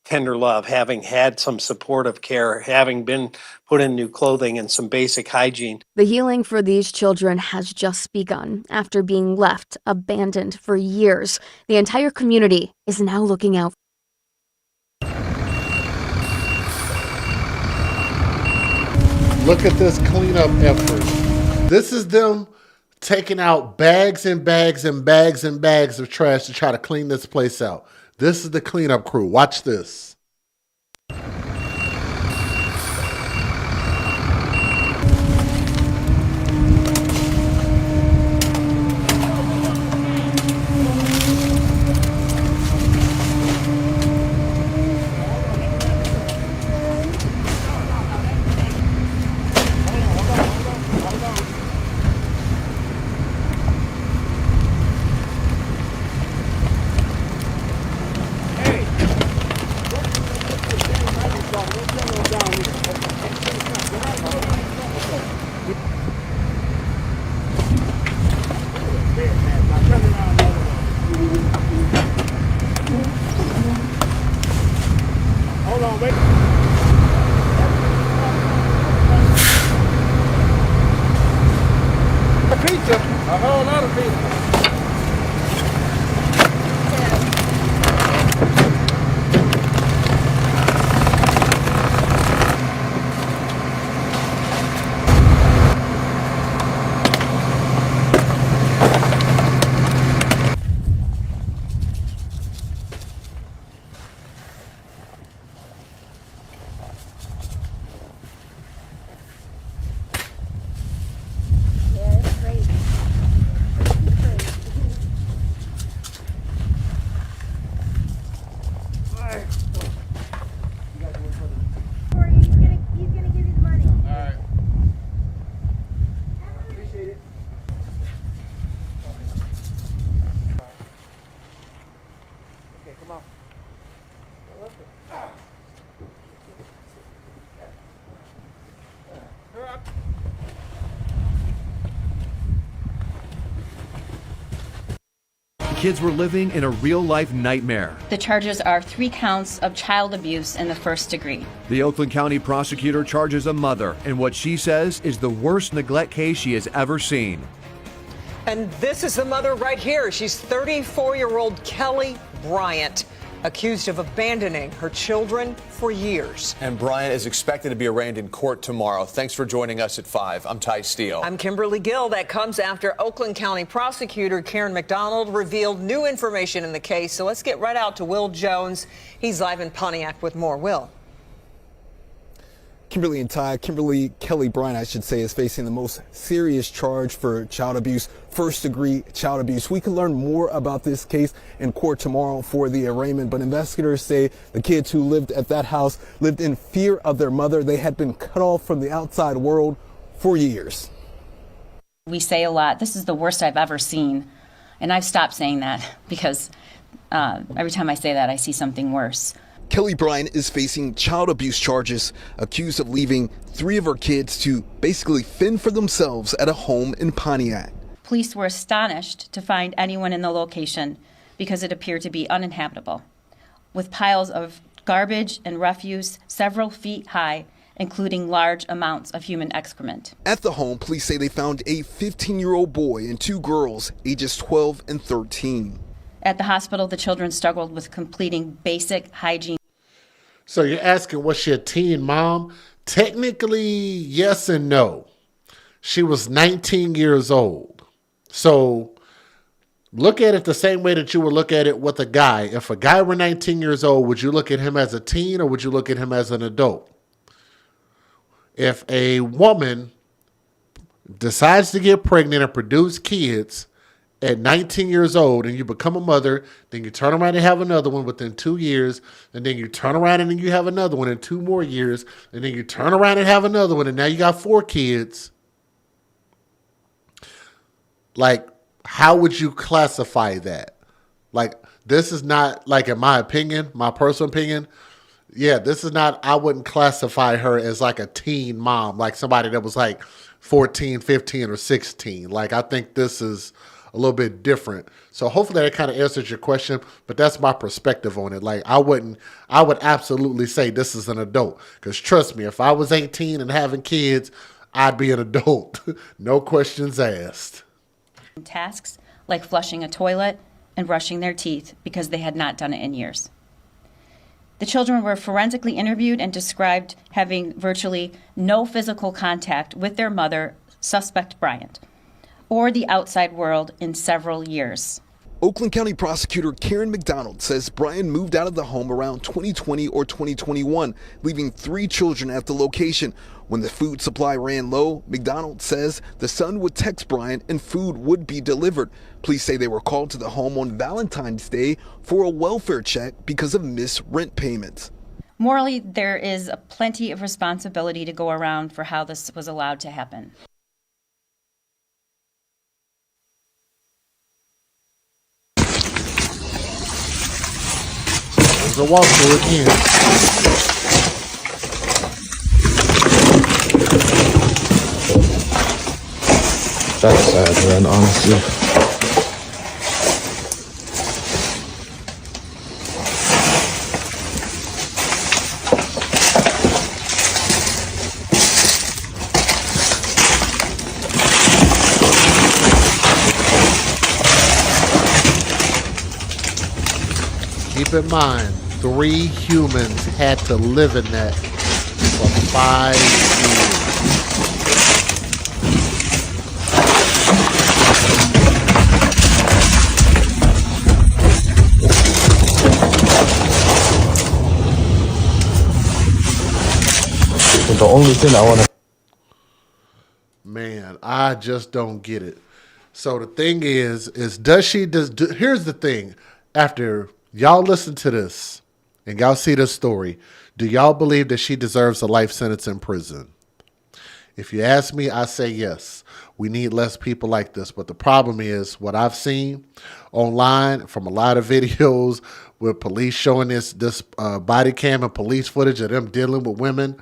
tender love, having had some supportive care, having been put in new clothing and some basic hygiene. The healing for these children has just begun after being left abandoned for years. The entire community is now looking out. Look at this cleanup effort. This is them taking out bags and bags and bags and bags of trash to try to clean this place out. This is the cleanup crew. Watch this. A whole lot of people. Kids were living in a real-life nightmare. The charges are 3 counts of child abuse in the first degree. The Oakland County prosecutor charges a mother in what she says is the worst neglect case she has ever seen. And this is the mother right here. She's 34-year-old Kelly Bryant, accused of abandoning her children for years. And Bryant is expected to be arraigned in court tomorrow. Thanks for joining us at 5. I'm Ty Steele. I'm Kimberly Gill. That comes after Oakland County prosecutor Karen McDonald revealed new information in the case. So let's get right out to Will Jones. He's live in Pontiac with more. Will. Kimberly and Ty. Kimberly Kelly Bryant, I should say, is facing the most serious charge for child abuse, first-degree child abuse. We can learn more about this case in court tomorrow for the arraignment, but investigators say the kids who lived at that house lived in fear of their mother. They had been cut off from the outside world for years. We say a lot, this is the worst I've ever seen. And I've stopped saying that because every time I say that, I see something worse. Kelly Bryant is facing child abuse charges, accused of leaving 3 of her kids to basically fend for themselves at a home in Pontiac. Police were astonished to find anyone in the location because it appeared to be uninhabitable, with piles of garbage and refuse several feet high, including large amounts of human excrement. At the home, police say they found a 15-year-old boy and 2 girls, ages 12 and 13. At the hospital, the children struggled with completing basic hygiene. So you're asking, was she a teen mom? Technically, yes and no. She was 19 years old. So look at it the same way that you would look at it with a guy. If a guy were 19 years old, would you look at him as a teen or would you look at him as an adult? If a woman decides to get pregnant and produce kids at 19 years old and you become a mother, then you turn around and have another one within 2 years, and then you turn around and then you have another one in 2 more years, and then you turn around and have another one, and now you got 4 kids. Like, how would you classify that? Like, this is not, like, in my opinion, my personal opinion, yeah, this is not, I wouldn't classify her as like a teen mom, like somebody that was like 14, 15, or 16. Like, I think this is a little bit different. So hopefully that kind of answers your question, but that's my perspective on it. Like, I would absolutely say this is an adult, because trust me, if I was 18 and having kids, I'd be an adult. No questions asked. Tasks like flushing a toilet and brushing their teeth because they had not done it in years. The children were forensically interviewed and described having virtually no physical contact with their mother, suspect Bryant, or the outside world in several years. Oakland County Prosecutor Karen McDonald says Bryant moved out of the home around 2020 or 2021, leaving 3 children at the location. When the food supply ran low, McDonald says the son would text Bryant and food would be delivered. Police say they were called to the home on Valentine's Day for a welfare check because of missed rent payments. Morally, there is plenty of responsibility to go around for how this was allowed to happen. There's a walkthrough again. That's sad, man, honestly. Keep in mind, 3 humans had to live in that for 5 years. The only thing I want to... Man, I just don't get it. So the thing is does she here's the thing. After y'all listen to this and y'all see this story, do y'all believe that she deserves a life sentence in prison? If you ask me, I say yes. We need less people like this. But the problem is what I've seen online from a lot of videos with police showing this body cam and police footage of them dealing with women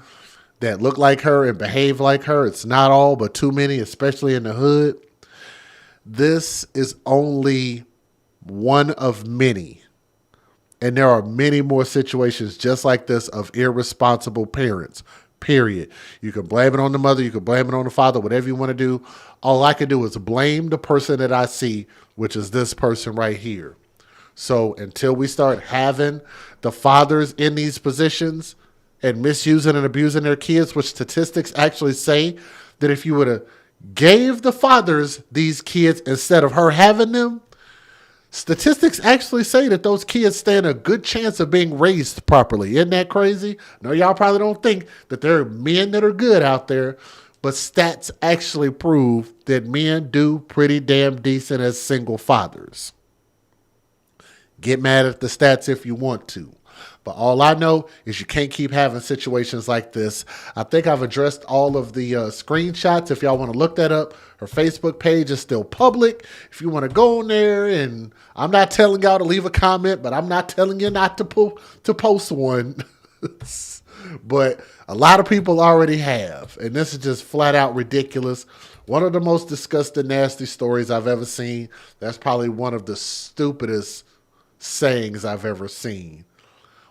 that look like her and behave like her. It's not all, but too many, especially in the hood. This is only one of many. And there are many more situations just like this of irresponsible parents, period. You can blame it on the mother. You can blame it on the father, whatever you want to do. All I can do is blame the person that I see, which is this person right here. So until we start having the fathers in these positions and misusing and abusing their kids, which statistics actually say that if you would have gave the fathers these kids instead of her having them, Statistics actually say that those kids stand a good chance of being raised properly. Isn't that crazy? No, y'all probably don't think that there are men that are good out there, but stats actually prove that men do pretty damn decent as single fathers. Get mad at the stats if you want to. But all I know is you can't keep having situations like this. I think I've addressed all of the screenshots. If y'all want to look that up, her Facebook page is still public. If you want to go on there, and I'm not telling y'all to leave a comment, but I'm not telling you not to post one. But a lot of people already have. And this is just flat out ridiculous. One of the most disgusting, nasty stories I've ever seen. That's probably one of the stupidest sayings I've ever seen.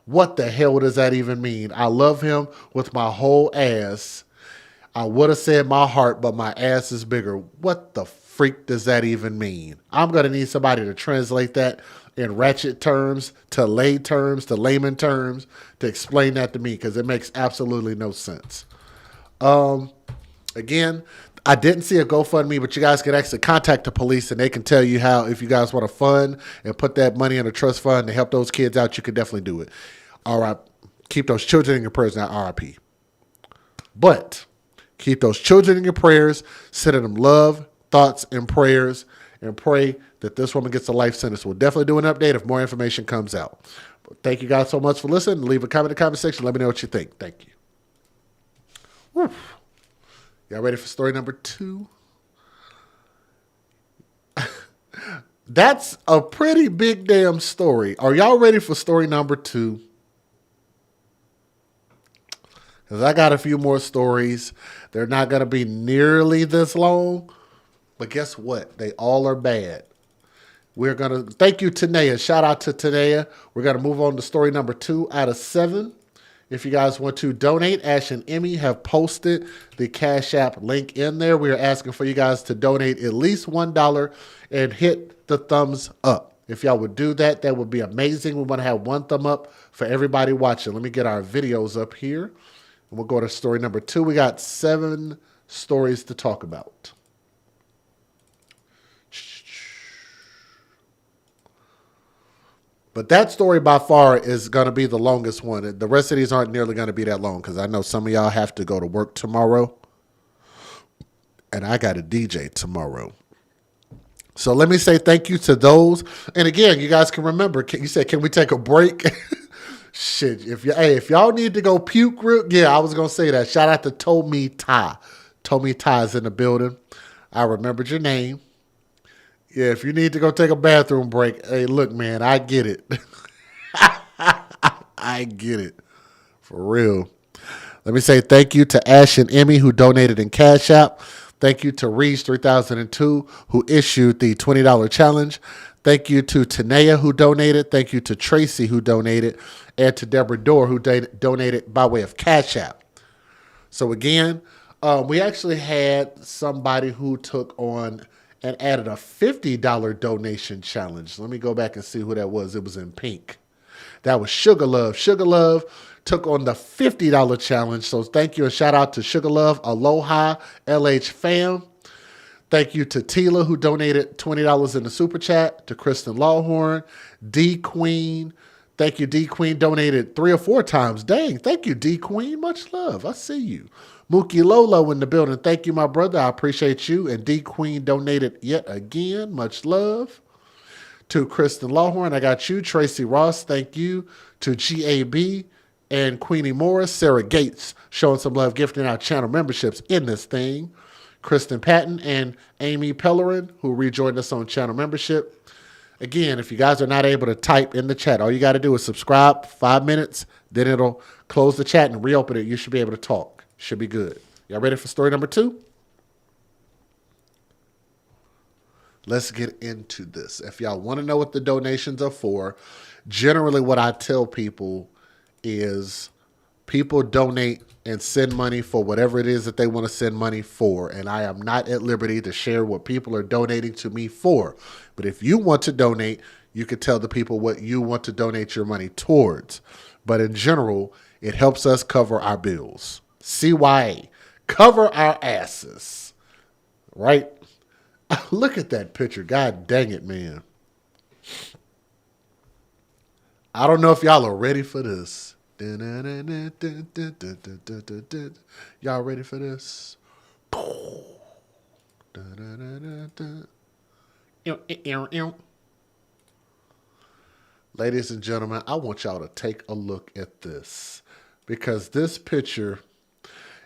What the hell does that even mean? I love him with my whole ass. I would have said my heart, but my ass is bigger. What the freak does that even mean? I'm going to need somebody to translate that in ratchet terms, to lay terms, to layman terms, to explain that to me, because it makes absolutely no sense. Again, I didn't see a GoFundMe, but you guys can actually contact the police and they can tell you how, if you guys want to fund and put that money in a trust fund to help those kids out, you can definitely do it. All right. Keep those children in your prayers, not RIP. But keep those children in your prayers, sending them love, thoughts, and prayers, and pray that this woman gets a life sentence. We'll definitely do an update if more information comes out. But thank you guys so much for listening. Leave a comment in the comment section. Let me know what you think. Thank you. Woo. Y'all ready for story number 2? That's a pretty big damn story. Are y'all ready for story number 2? Because I got a few more stories. They're not going to be nearly this long. But guess what? They all are bad. We're going to thank you, Tanea. Shout out to Tanea. We're going to move on to story number 2 out of 7. If you guys want to donate, Ash and Emmy have posted the Cash App link in there. We are asking for you guys to donate at least $1 and hit the thumbs up. If y'all would do that, that would be amazing. We want to have 1 thumb up for everybody watching. Let me get our videos up here. And we'll go to story number 2. We got 7 stories to talk about. But that story by far is going to be the longest one. The rest of these aren't nearly going to be that long because I know some of y'all have to go to work tomorrow. And I got a DJ tomorrow. So let me say thank you to those. And again, you guys can remember, you said, can we take a break? Shit, if y'all need to go puke, yeah, I was going to say that. Shout out to Tomi Tai. Tomi Tai is in the building. I remembered your name. Yeah, if you need to go take a bathroom break, hey, look, man, I get it. I get it. For real. Let me say thank you to Ash and Emmy who donated in Cash App. Thank you to Reese 3002 who issued the $20 challenge. Thank you to Tanea who donated. Thank you to Tracy who donated. And to Deborah Dorr who donated by way of Cash App. So again, we actually had somebody who took on and added a $50 donation challenge. Let me go back and see who that was. It was in pink. That was Sugar Love. Sugar Love took on the $50 challenge. So thank you and shout out to Sugar Love. Aloha, LH fam. Thank you to Tila who donated $20 in the super chat. To Kristen Lawhorn. D Queen. Thank you, D Queen. Donated 3 or 4 times. Dang, thank you, D Queen. Much love. I see you. Mookie Lolo in the building. Thank you, my brother. I appreciate you. And D Queen donated yet again. Much love. To Kristen Lawhorn, I got you. Tracy Ross, thank you. To GAB and Queenie Morris. Sarah Gates showing some love, gifting out channel memberships in this thing. Kristen Patton and Amy Pellerin, who rejoined us on channel membership. Again, if you guys are not able to type in the chat, all you got to do is subscribe 5 minutes. Then it'll close the chat and reopen it. You should be able to talk. Should be good. Y'all ready for story number 2? Let's get into this. If y'all want to know what the donations are for, generally what I tell people is people donate and send money for whatever it is that they want to send money for. And I am not at liberty to share what people are donating to me for. But if you want to donate, you can tell the people what you want to donate your money towards. But in general, it helps us cover our bills. CYA, cover our asses, right? Look at that picture. God dang it, man. I don't know if y'all are ready for this. Y'all ready for this? Ladies and gentlemen, I want y'all to take a look at this, because this picture,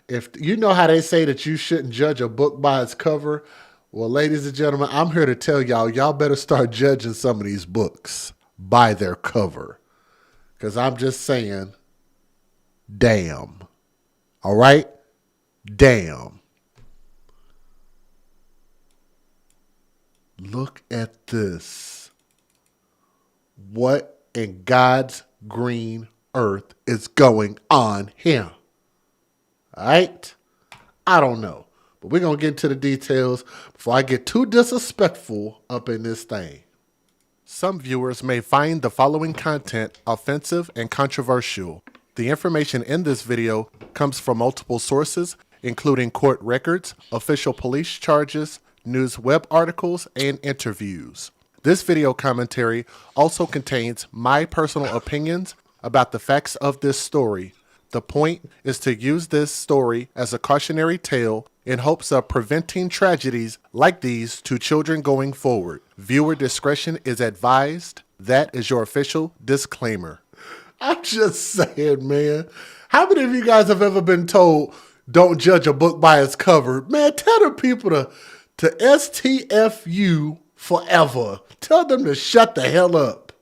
if you know how they say that you shouldn't judge a book by its cover, well, ladies and gentlemen, I'm here to tell y'all better start judging some of these books by their cover, because I'm just saying, damn. All right? Damn. Look at this. What in God's green earth is going on here? All right? I don't know. But we're going to get into the details before I get too disrespectful up in this thing. Some viewers may find the following content offensive and controversial. The information in this video comes from multiple sources, including court records, official police charges, news web articles, and interviews. This video commentary also contains my personal opinions about the facts of this story. The point is to use this story as a cautionary tale in hopes of preventing tragedies like these to children going forward. Viewer discretion is advised. That is your official disclaimer. I'm just saying, man. How many of you guys have ever been told, don't judge a book by its cover? Man, tell the people to STFU forever. Tell them to shut the hell up.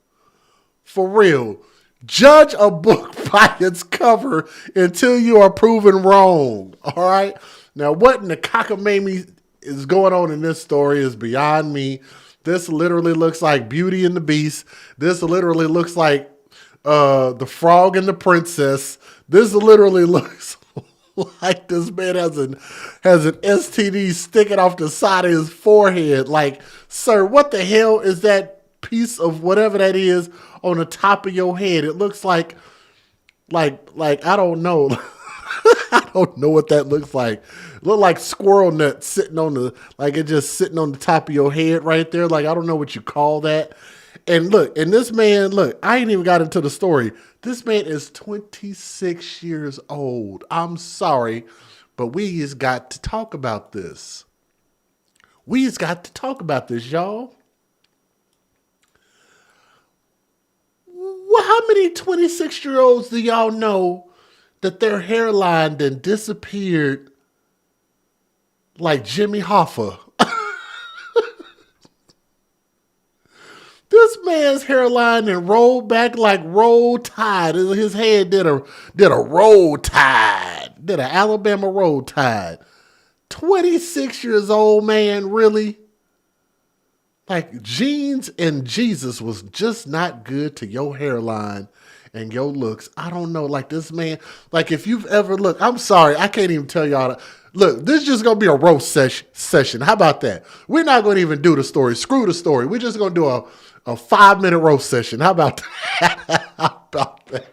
For real. Judge a book by its cover until you are proven wrong. All right? Now, what in the cockamamie is going on in this story is beyond me. This literally looks like Beauty and the Beast. This literally looks like The Frog and the Princess. This literally looks like this man has an STD sticking off the side of his forehead. Like, sir, what the hell is that piece of whatever that is on the top of your head? It looks like I don't know. I don't know what that looks like. It look like squirrel nut sitting on sitting on the top of your head right there. Like, I don't know what you call that. And look, and this man, look, I ain't even got into the story. This man is 26 years old. I'm sorry, but we just got to talk about this. We just got to talk about this, y'all. Well, how many 26-year-olds do y'all know that their hairline then disappeared like Jimmy Hoffa? This man's hairline and rolled back like Roll Tide. His head did a Roll Tide. Did an Alabama Roll Tide. 26 years old, man, really? Like, jeans and Jesus was just not good to your hairline and your looks. I don't know, like this man, like if you've ever, look, I'm sorry, I can't even tell y'all. Look, this is just going to be a roast session. How about that? We're not going to even do the story. Screw the story. We're just going to do a 5-minute roast session. How about that? How about that?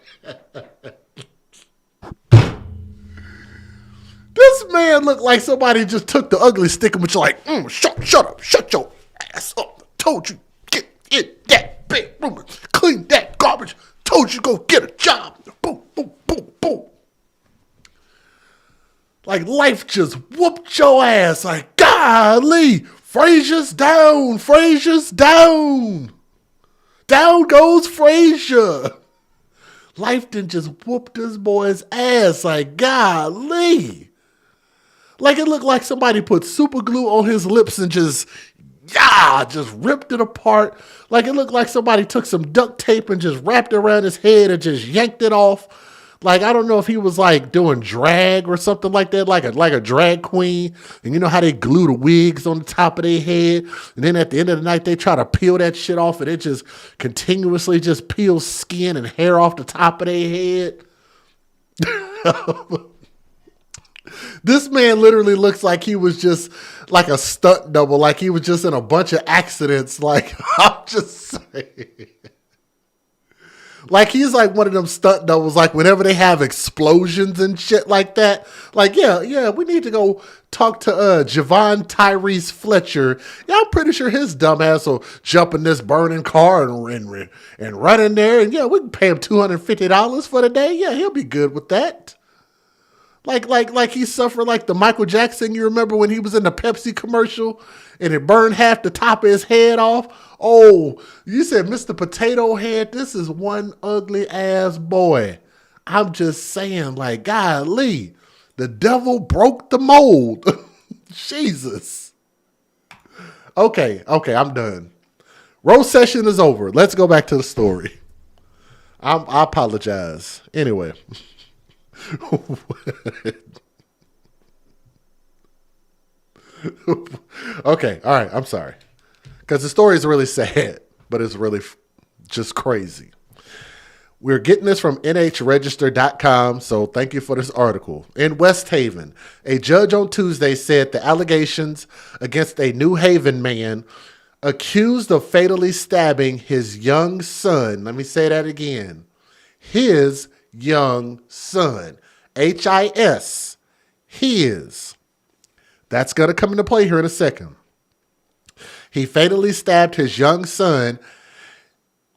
This man looked like somebody just took the ugly stick and was like, shut up, shut your ass up. Told you, get in that bedroom and clean that garbage. Told you go get a job. Boom, boom, boom, boom. Like life just whooped your ass. Like, golly, Frazier's down. Frazier's down. Down goes Frazier. Life done just whooped this boy's ass. Like, golly. Like it looked like somebody put super glue on his lips and just ripped it apart. Like it looked like somebody took some duct tape and just wrapped it around his head and just yanked it off. Like, I don't know if he was like doing drag or something like that, like a drag queen. And you know how they glue the wigs on the top of their head. And then at the end of the night, they try to peel that shit off and it just continuously just peels skin and hair off the top of their head. This man literally looks like he was just like a stunt double, like he was just in a bunch of accidents. Like, I'm just saying. Like he's like one of them stunt doubles. Like whenever they have explosions and shit like that. Like yeah, we need to go talk to Javon Tyrese Fletcher. Yeah, I'm pretty sure his dumbass will jump in this burning car and run in there. And yeah, we can pay him $250 for the day. Yeah, he'll be good with that. Like he suffered like the Michael Jackson. You remember when he was in the Pepsi commercial and it burned half the top of his head off? Oh, you said Mr. Potato Head, this is one ugly ass boy. I'm just saying, like, golly, the devil broke the mold. Jesus. Okay, I'm done. Roast session is over. Let's go back to the story. I apologize. Anyway. Okay, all right, I'm sorry. Because the story is really sad, but it's really just crazy. We're getting this from nhregister.com, so thank you for this article. In West Haven, a judge on Tuesday said the allegations against a New Haven man accused of fatally stabbing his young son. Let me say that again. His young son. H-I-S. His. That's going to come into play here in a second. He fatally stabbed his young son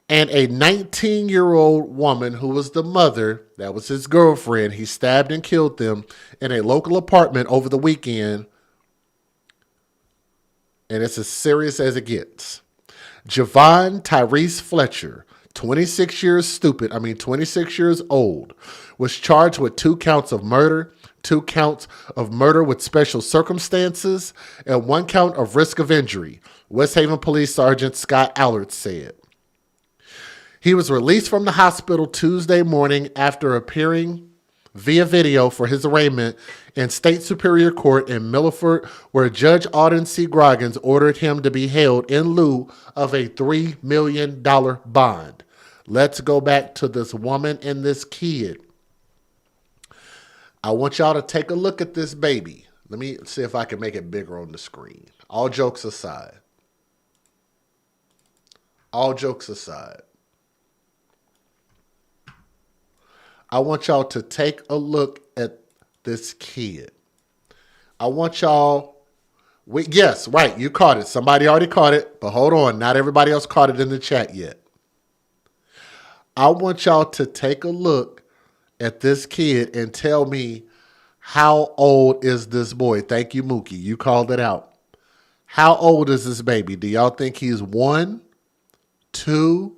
and a 19-year-old woman who was the mother, that was his girlfriend. He stabbed and killed them in a local apartment over the weekend. And it's as serious as it gets. Javon Tyrese Fletcher, 26 years old, was charged with 2 counts of murder, 2 counts of murder with special circumstances, and 1 count of risk of injury, West Haven Police Sergeant Scott Allard said. He was released from the hospital Tuesday morning after appearing via video for his arraignment in State Superior Court in Milford, where Judge Auden C. Groggins ordered him to be held in lieu of a $3 million bond. Let's go back to this woman and this kid. I want y'all to take a look at this baby. Let me see if I can make it bigger on the screen. All jokes aside. I want y'all to take a look at this kid. I want y'all... yes, right, you caught it. Somebody already caught it, but hold on. Not everybody else caught it in the chat yet. I want y'all to take a look at this kid and tell me how old is this boy? Thank you, Mookie. You called it out. How old is this baby? Do y'all think he's 1, 2,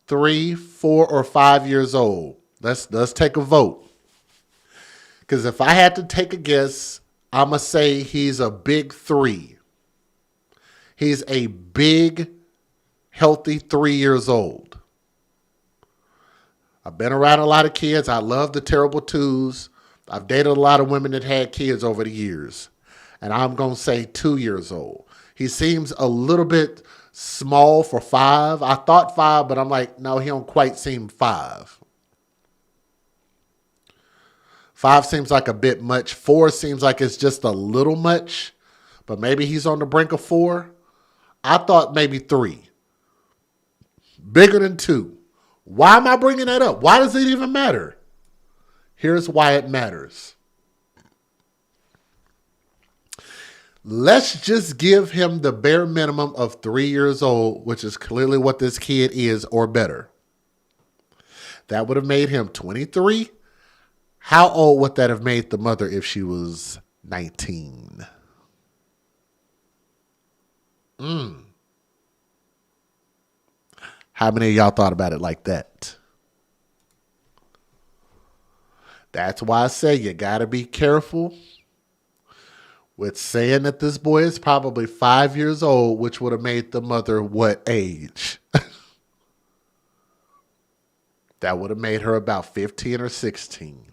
3, 4, or 5 years old? Let's take a vote. Because if I had to take a guess, I'm going to say he's a big 3. He's a big, healthy 3 years old. I've been around a lot of kids. I love the terrible twos. I've dated a lot of women that had kids over the years. And I'm going to say 2 years old. He seems a little bit small for 5. I thought 5, but I'm like, no, he don't quite seem 5. 5 seems like a bit much. 4 seems like it's just a little much. But maybe he's on the brink of 4. I thought maybe 3. Bigger than 2. Why am I bringing that up? Why does it even matter? Here's why it matters. Let's just give him the bare minimum of 3 years old, which is clearly what this kid is, or better. That would have made him 23. How old would that have made the mother if she was 19? How many of y'all thought about it like that? That's why I say you got to be careful with saying that this boy is probably 5 years old, which would have made the mother what age? That would have made her about 15 or 16.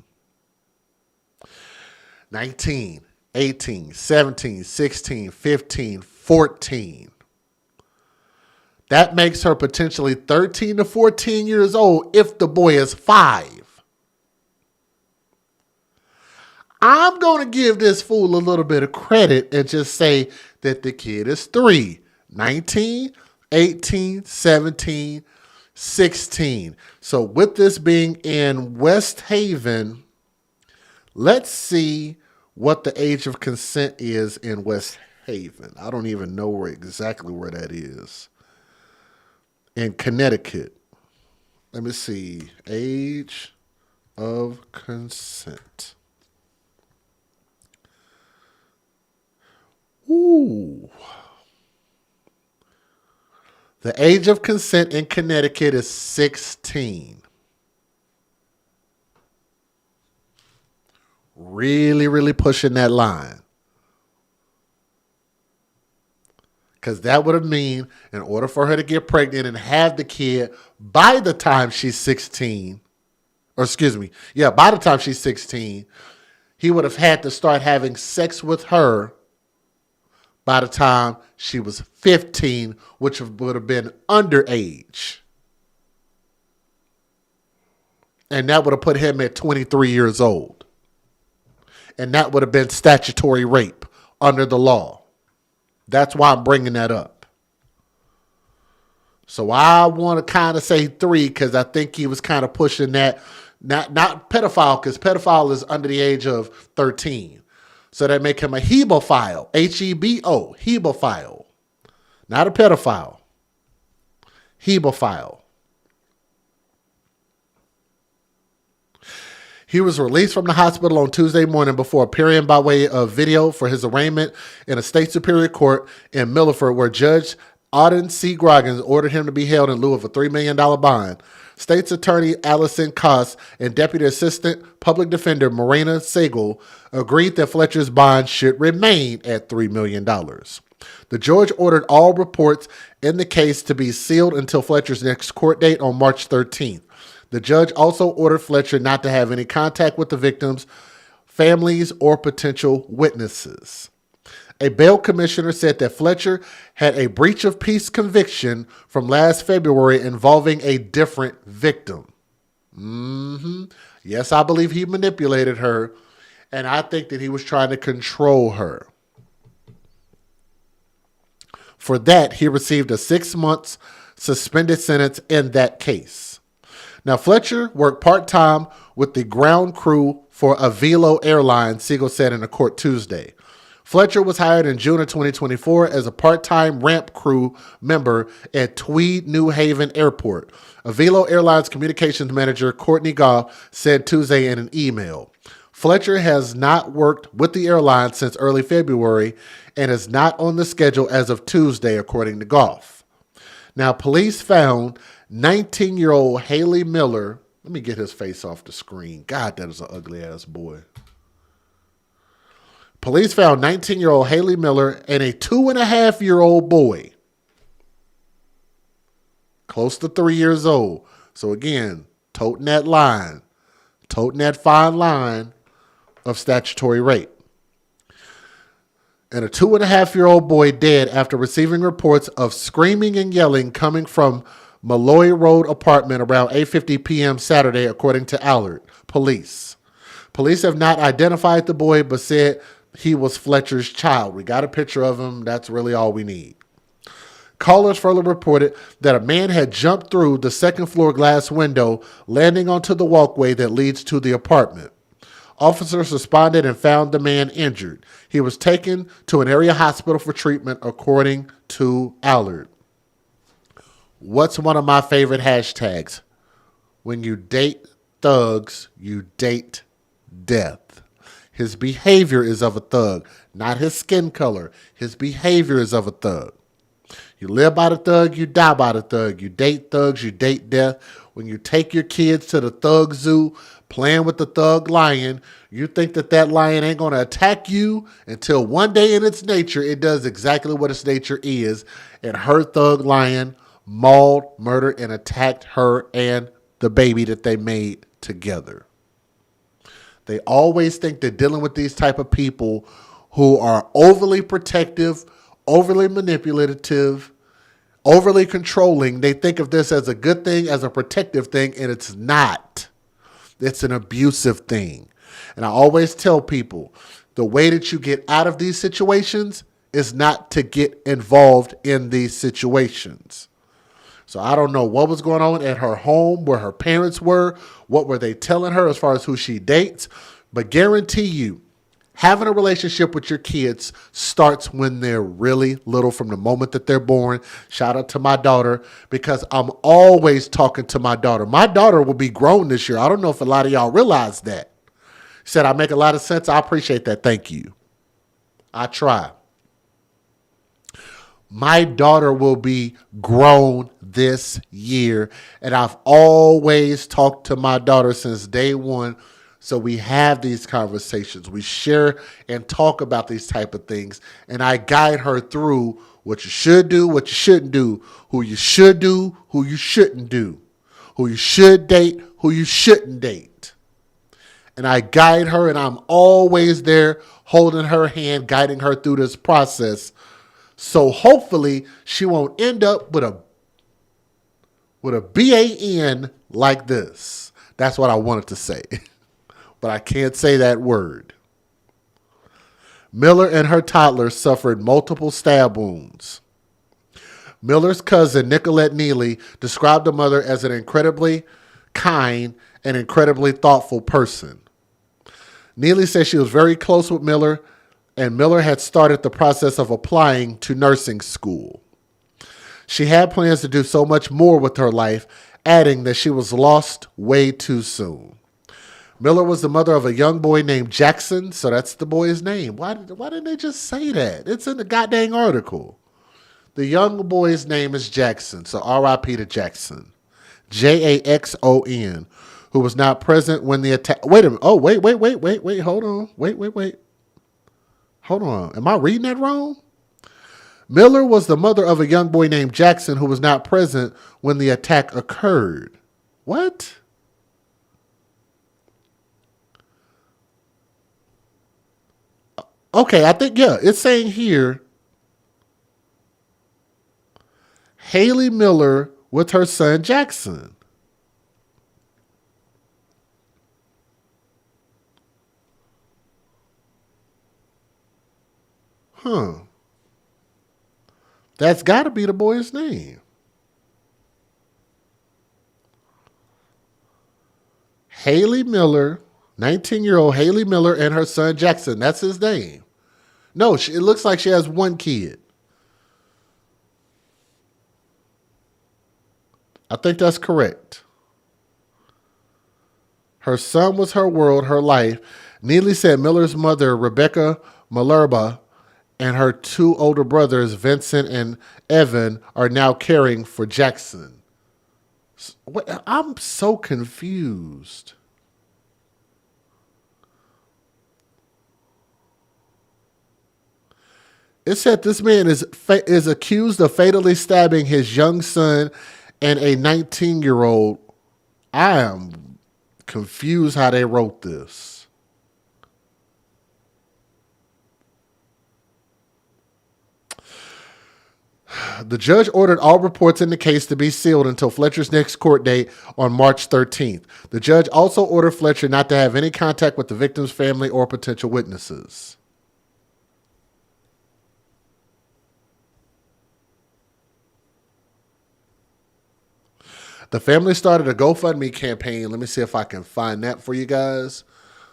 19, 18, 17, 16, 15, 14. That makes her potentially 13 to 14 years old if the boy is 5. I'm going to give this fool a little bit of credit and just say that the kid is 3. 19, 18, 17. 16. So with this being in West Haven, let's see what the age of consent is in West Haven. I don't even know exactly where that is. In Connecticut. Let me see. Age of consent. Ooh. The age of consent in Connecticut is 16. Really, really pushing that line. Because that would have mean in order for her to get pregnant and have the kid by the time she's 16, or excuse me, yeah, by the time she's 16, he would have had to start having sex with her by the time she was 15, which would have been underage. And that would have put him at 23 years old. And that would have been statutory rape under the law. That's why I'm bringing that up. So I want to kind of say 3 because I think he was kind of pushing that. Not pedophile, because pedophile is under the age of 13. So that make him a hebophile. H-E-B-O, hebophile. Not a pedophile. Hebophile. He was released from the hospital on Tuesday morning before appearing by way of video for his arraignment in a state superior court in Milford, where Judge Auden C. Groggins ordered him to be held in lieu of a $3 million bond. State's Attorney Allison Koss and Deputy Assistant Public Defender Marina Segal agreed that Fletcher's bond should remain at $3 million. The judge ordered all reports in the case to be sealed until Fletcher's next court date on March 13th. The judge also ordered Fletcher not to have any contact with the victims, families, or potential witnesses. A bail commissioner said that Fletcher had a breach of peace conviction from last February involving a different victim. Yes, I believe he manipulated her, and I think that he was trying to control her. For that, he received a 6 months suspended sentence in that case. Now, Fletcher worked part-time with the ground crew for Avelo Airlines, Siegel said in a court Tuesday. Fletcher was hired in June of 2024 as a part-time ramp crew member at Tweed New Haven Airport. Avelo Airlines communications manager Courtney Goff said Tuesday in an email. Fletcher has not worked with the airline since early February and is not on the schedule as of Tuesday, according to Goff. Now, police found 19-year-old Haley Miller. Let me get his face off the screen. God, that is an ugly-ass boy. Police found 19-year-old Haley Miller and a 2.5-year-old boy. Close to 3 years old. So again, toting that line. Toting that fine line of statutory rape. And a 2.5-year-old boy dead after receiving reports of screaming and yelling coming from Malloy Road apartment around 8:50 p.m. Saturday, according to Allard police. Police have not identified the boy, but said he was Fletcher's child. We got a picture of him. That's really all we need. Callers further reported that a man had jumped through the second-floor glass window, landing onto the walkway that leads to the apartment. Officers responded and found the man injured. He was taken to an area hospital for treatment, according to Allard. What's one of my favorite hashtags? When you date thugs, you date death. His behavior is of a thug, not his skin color. His behavior is of a thug. You live by the thug, you die by the thug. You date thugs, you date death. When you take your kids to the thug zoo, playing with the thug lion, you think that that lion ain't going to attack you until one day in its nature, it does exactly what its nature is. And her thug lion mauled, murdered, and attacked her and the baby that they made together. They always think that dealing with these type of people who are overly protective, overly manipulative, overly controlling, they think of this as a good thing, as a protective thing, and it's not. It's an abusive thing. And I always tell people, the way that you get out of these situations is not to get involved in these situations. So I don't know what was going on at her home, where her parents were, what were they telling her as far as who she dates. But guarantee you, having a relationship with your kids starts when they're really little, from the moment that they're born. Shout out to my daughter, because I'm always talking to my daughter. My daughter will be grown this year. I don't know if a lot of y'all realize that. Said I make a lot of sense. I appreciate that. Thank you. I try. My daughter will be grown this year, and I've always talked to my daughter since day one. So we have these conversations. We share and talk about these type of things, and I guide her through what you should do, what you shouldn't do, who you should do, who you shouldn't do, who you should date, who you shouldn't date. And I guide her, and I'm always there holding her hand, guiding her through this process. So hopefully she won't end up with a BAN like this. That's what I wanted to say. But I can't say that word. Miller and her toddler suffered multiple stab wounds. Miller's cousin, Nicolette Neely, described the mother as an incredibly kind and incredibly thoughtful person. Neely said she was very close with Miller, and Miller had started the process of applying to nursing school. She had plans to do so much more with her life, adding that she was lost way too soon. Miller was the mother of a young boy named Jackson, so that's the boy's name. Why didn't they just say that? It's in the goddamn article. The young boy's name is Jackson, so R.I.P. to Jackson. Jackson, who was not present when the attack. Wait a minute. Oh, wait. Hold on. Wait. Hold on. Am I reading that wrong? Miller was the mother of a young boy named Jackson who was not present when the attack occurred. What? Okay, I think, yeah, it's saying here, Haley Miller with her son Jackson. Huh. That's got to be the boy's name. Haley Miller, 19-year-old Haley Miller and her son Jackson. That's his name. No, it looks like she has one kid. I think that's correct. Her son was her world, her life. Neely said Miller's mother, Rebecca Malerba, and her two older brothers, Vincent and Evan, are now caring for Jackson. I'm so confused. It said this man is accused of fatally stabbing his young son and a 19-year-old. I am confused how they wrote this. The judge ordered all reports in the case to be sealed until Fletcher's next court date on March 13th. The judge also ordered Fletcher not to have any contact with the victim's family or potential witnesses. The family started a GoFundMe campaign. Let me see if I can find that for you guys.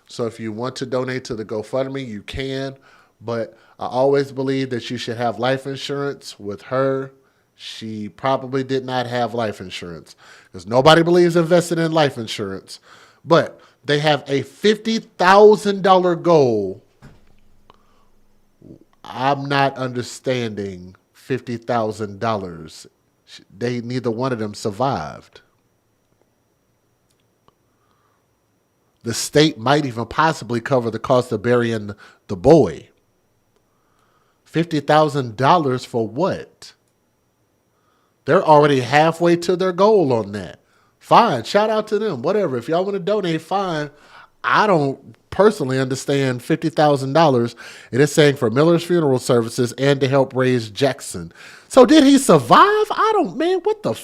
So if you want to donate to the GoFundMe, you can. But I always believe that you should have life insurance. With her, she probably did not have life insurance because nobody believes investing in life insurance. But they have a $50,000 goal. I'm not understanding $50,000. Neither one of them survived. The state might even possibly cover the cost of burying the boy. $50,000 for what? They're already halfway to their goal on that. Fine, shout out to them. Whatever. If y'all want to donate, fine. I don't personally understand $50,000. It is saying for Miller's funeral services and to help raise Jackson. So did he survive? What the Let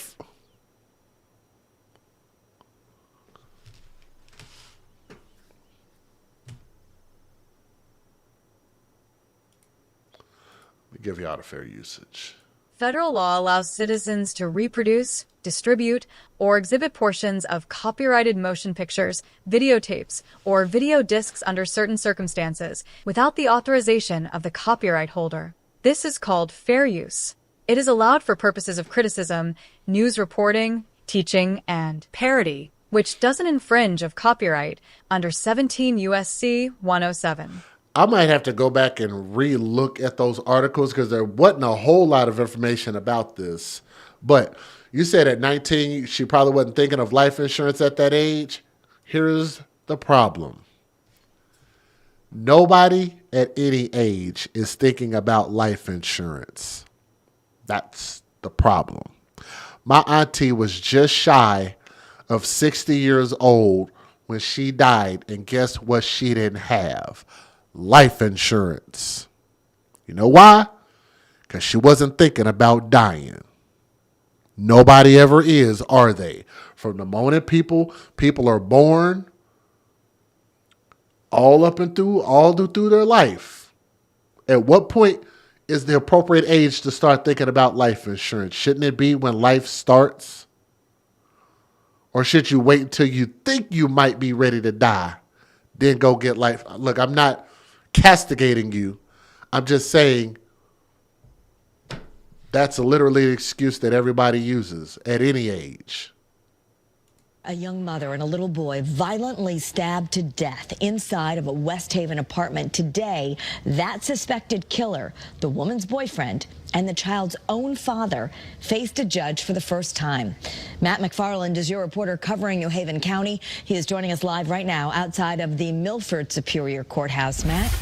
me give y'all the fair usage. Federal law allows citizens to reproduce, distribute, or exhibit portions of copyrighted motion pictures, videotapes, or video discs under certain circumstances without the authorization of the copyright holder. This is called fair use. It is allowed for purposes of criticism, news reporting, teaching, and parody, which doesn't infringe of copyright under 17 U.S.C. 107. I might have to go back and re-look at those articles because there wasn't a whole lot of information about this. But you said at 19, she probably wasn't thinking of life insurance at that age. Here's the problem. Nobody at any age is thinking about life insurance. That's the problem. My auntie was just shy of 60 years old when she died, and guess what she didn't have? Life insurance. You know why? Because she wasn't thinking about dying. Nobody ever is, are they? From the moment people are born, all through their life. At what point is the appropriate age to start thinking about life insurance? Shouldn't it be when life starts? Or should you wait until you think you might be ready to die, then go get life? Look, I'm not castigating you. I'm just saying that's literally an excuse that everybody uses at any age. A young mother and a little boy violently stabbed to death inside of a West Haven apartment. Today, that suspected killer, the woman's boyfriend, and the child's own father faced a judge for the first time. Matt McFarland is your reporter covering New Haven County. He is joining us live right now outside of the Milford Superior Courthouse. Matt?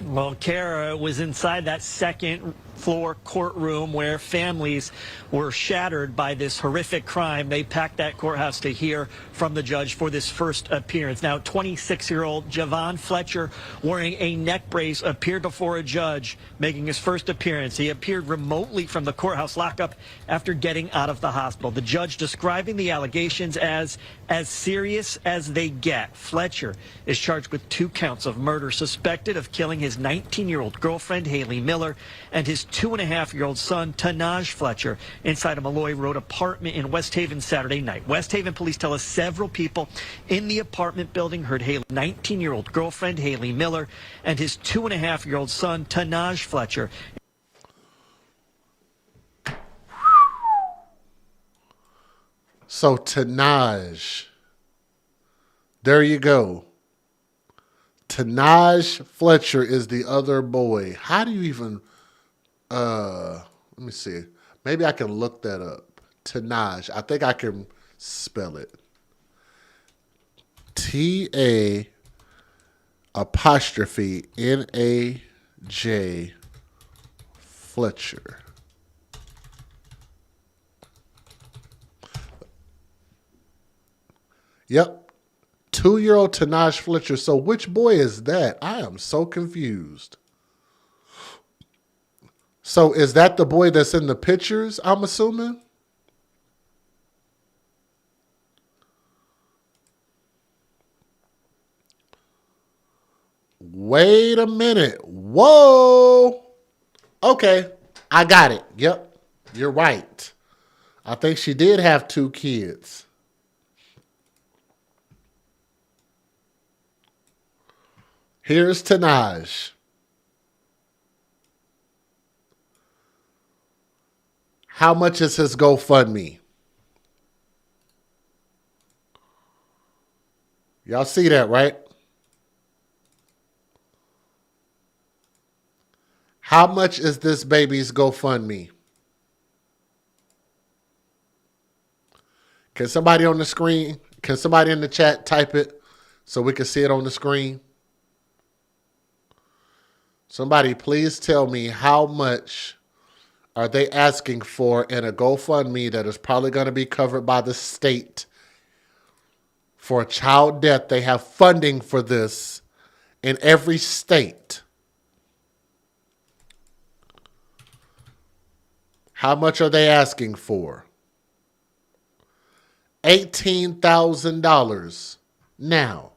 Well, Kara was inside that second floor courtroom where families were shattered by this horrific crime. They packed that courthouse to hear from the judge for this first appearance. Now, 26-year-old Javon Fletcher, wearing a neck brace, appeared before a judge, making his first appearance. He appeared remotely from the courthouse lockup after getting out of the hospital. The judge describing the allegations as serious as they get. Fletcher is charged with 2 counts of murder, suspected of killing his 19-year-old girlfriend, Haley Miller, and his 2.5-year-old son, Tanaj Fletcher, inside a Malloy Road apartment in West Haven Saturday night. West Haven police tell us several people in the apartment building heard Haley's 19-year-old girlfriend, Haley Miller, and his 2.5-year-old son, Tanaj Fletcher. So Tanaj, there you go. Tanaj Fletcher is the other boy. How do you even, let me see. Maybe I can look that up. Tanaj. I think I can spell it. T-A apostrophe N-A-J Fletcher. Yep. 2-year-old Tanaj Fletcher. So which boy is that? I am so confused. So is that the boy that's in the pictures, I'm assuming? Wait a minute. Whoa. Okay. I got it. Yep. You're right. I think she did have 2 kids. Here's Tanaj. How much is his GoFundMe? Y'all see that, right? How much is this baby's GoFundMe? Can somebody on the screen, can somebody in the chat type it so we can see it on the screen? Somebody please tell me how much are they asking for in a GoFundMe that is probably going to be covered by the state for a child death. They have funding for this in every state. How much are they asking for? $18,000. Now,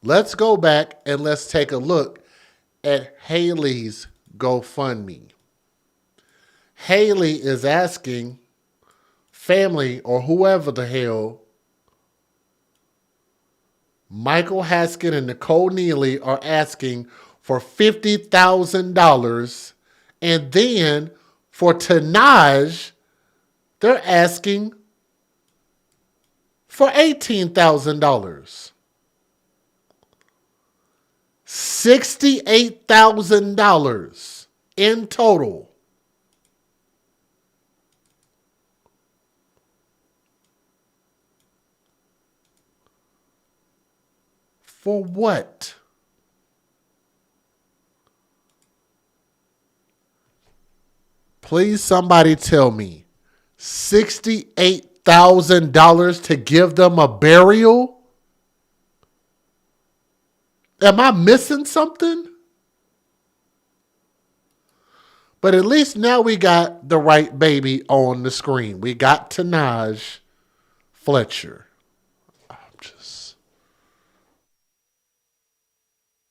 let's go back and let's take a look at Haley's GoFundMe. Haley is asking family or whoever the hell, Michael Haskin and Nicole Neely are asking for $50,000. And then for Tanaj, they're asking for $18,000. $68,000 in total. For what? Please, somebody tell me. $68,000 to give them a burial? Am I missing something? But at least now we got the right baby on the screen. We got Tanaj Fletcher.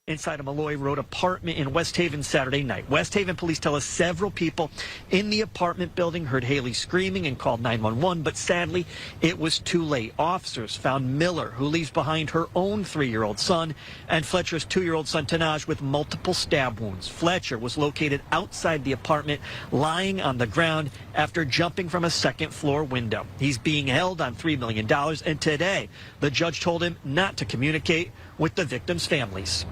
Inside a Malloy Road apartment in West Haven Saturday night. West Haven police tell us several people in the apartment building heard Haley screaming and called 911, but sadly, it was too late. Officers found Miller, who leaves behind her own 3-year-old son, and Fletcher's 2-year-old son, Tanaj, with multiple stab wounds. Fletcher was located outside the apartment, lying on the ground after jumping from a second-floor window. He's being held on $3 million, and today, the judge told him not to communicate with the victims' families.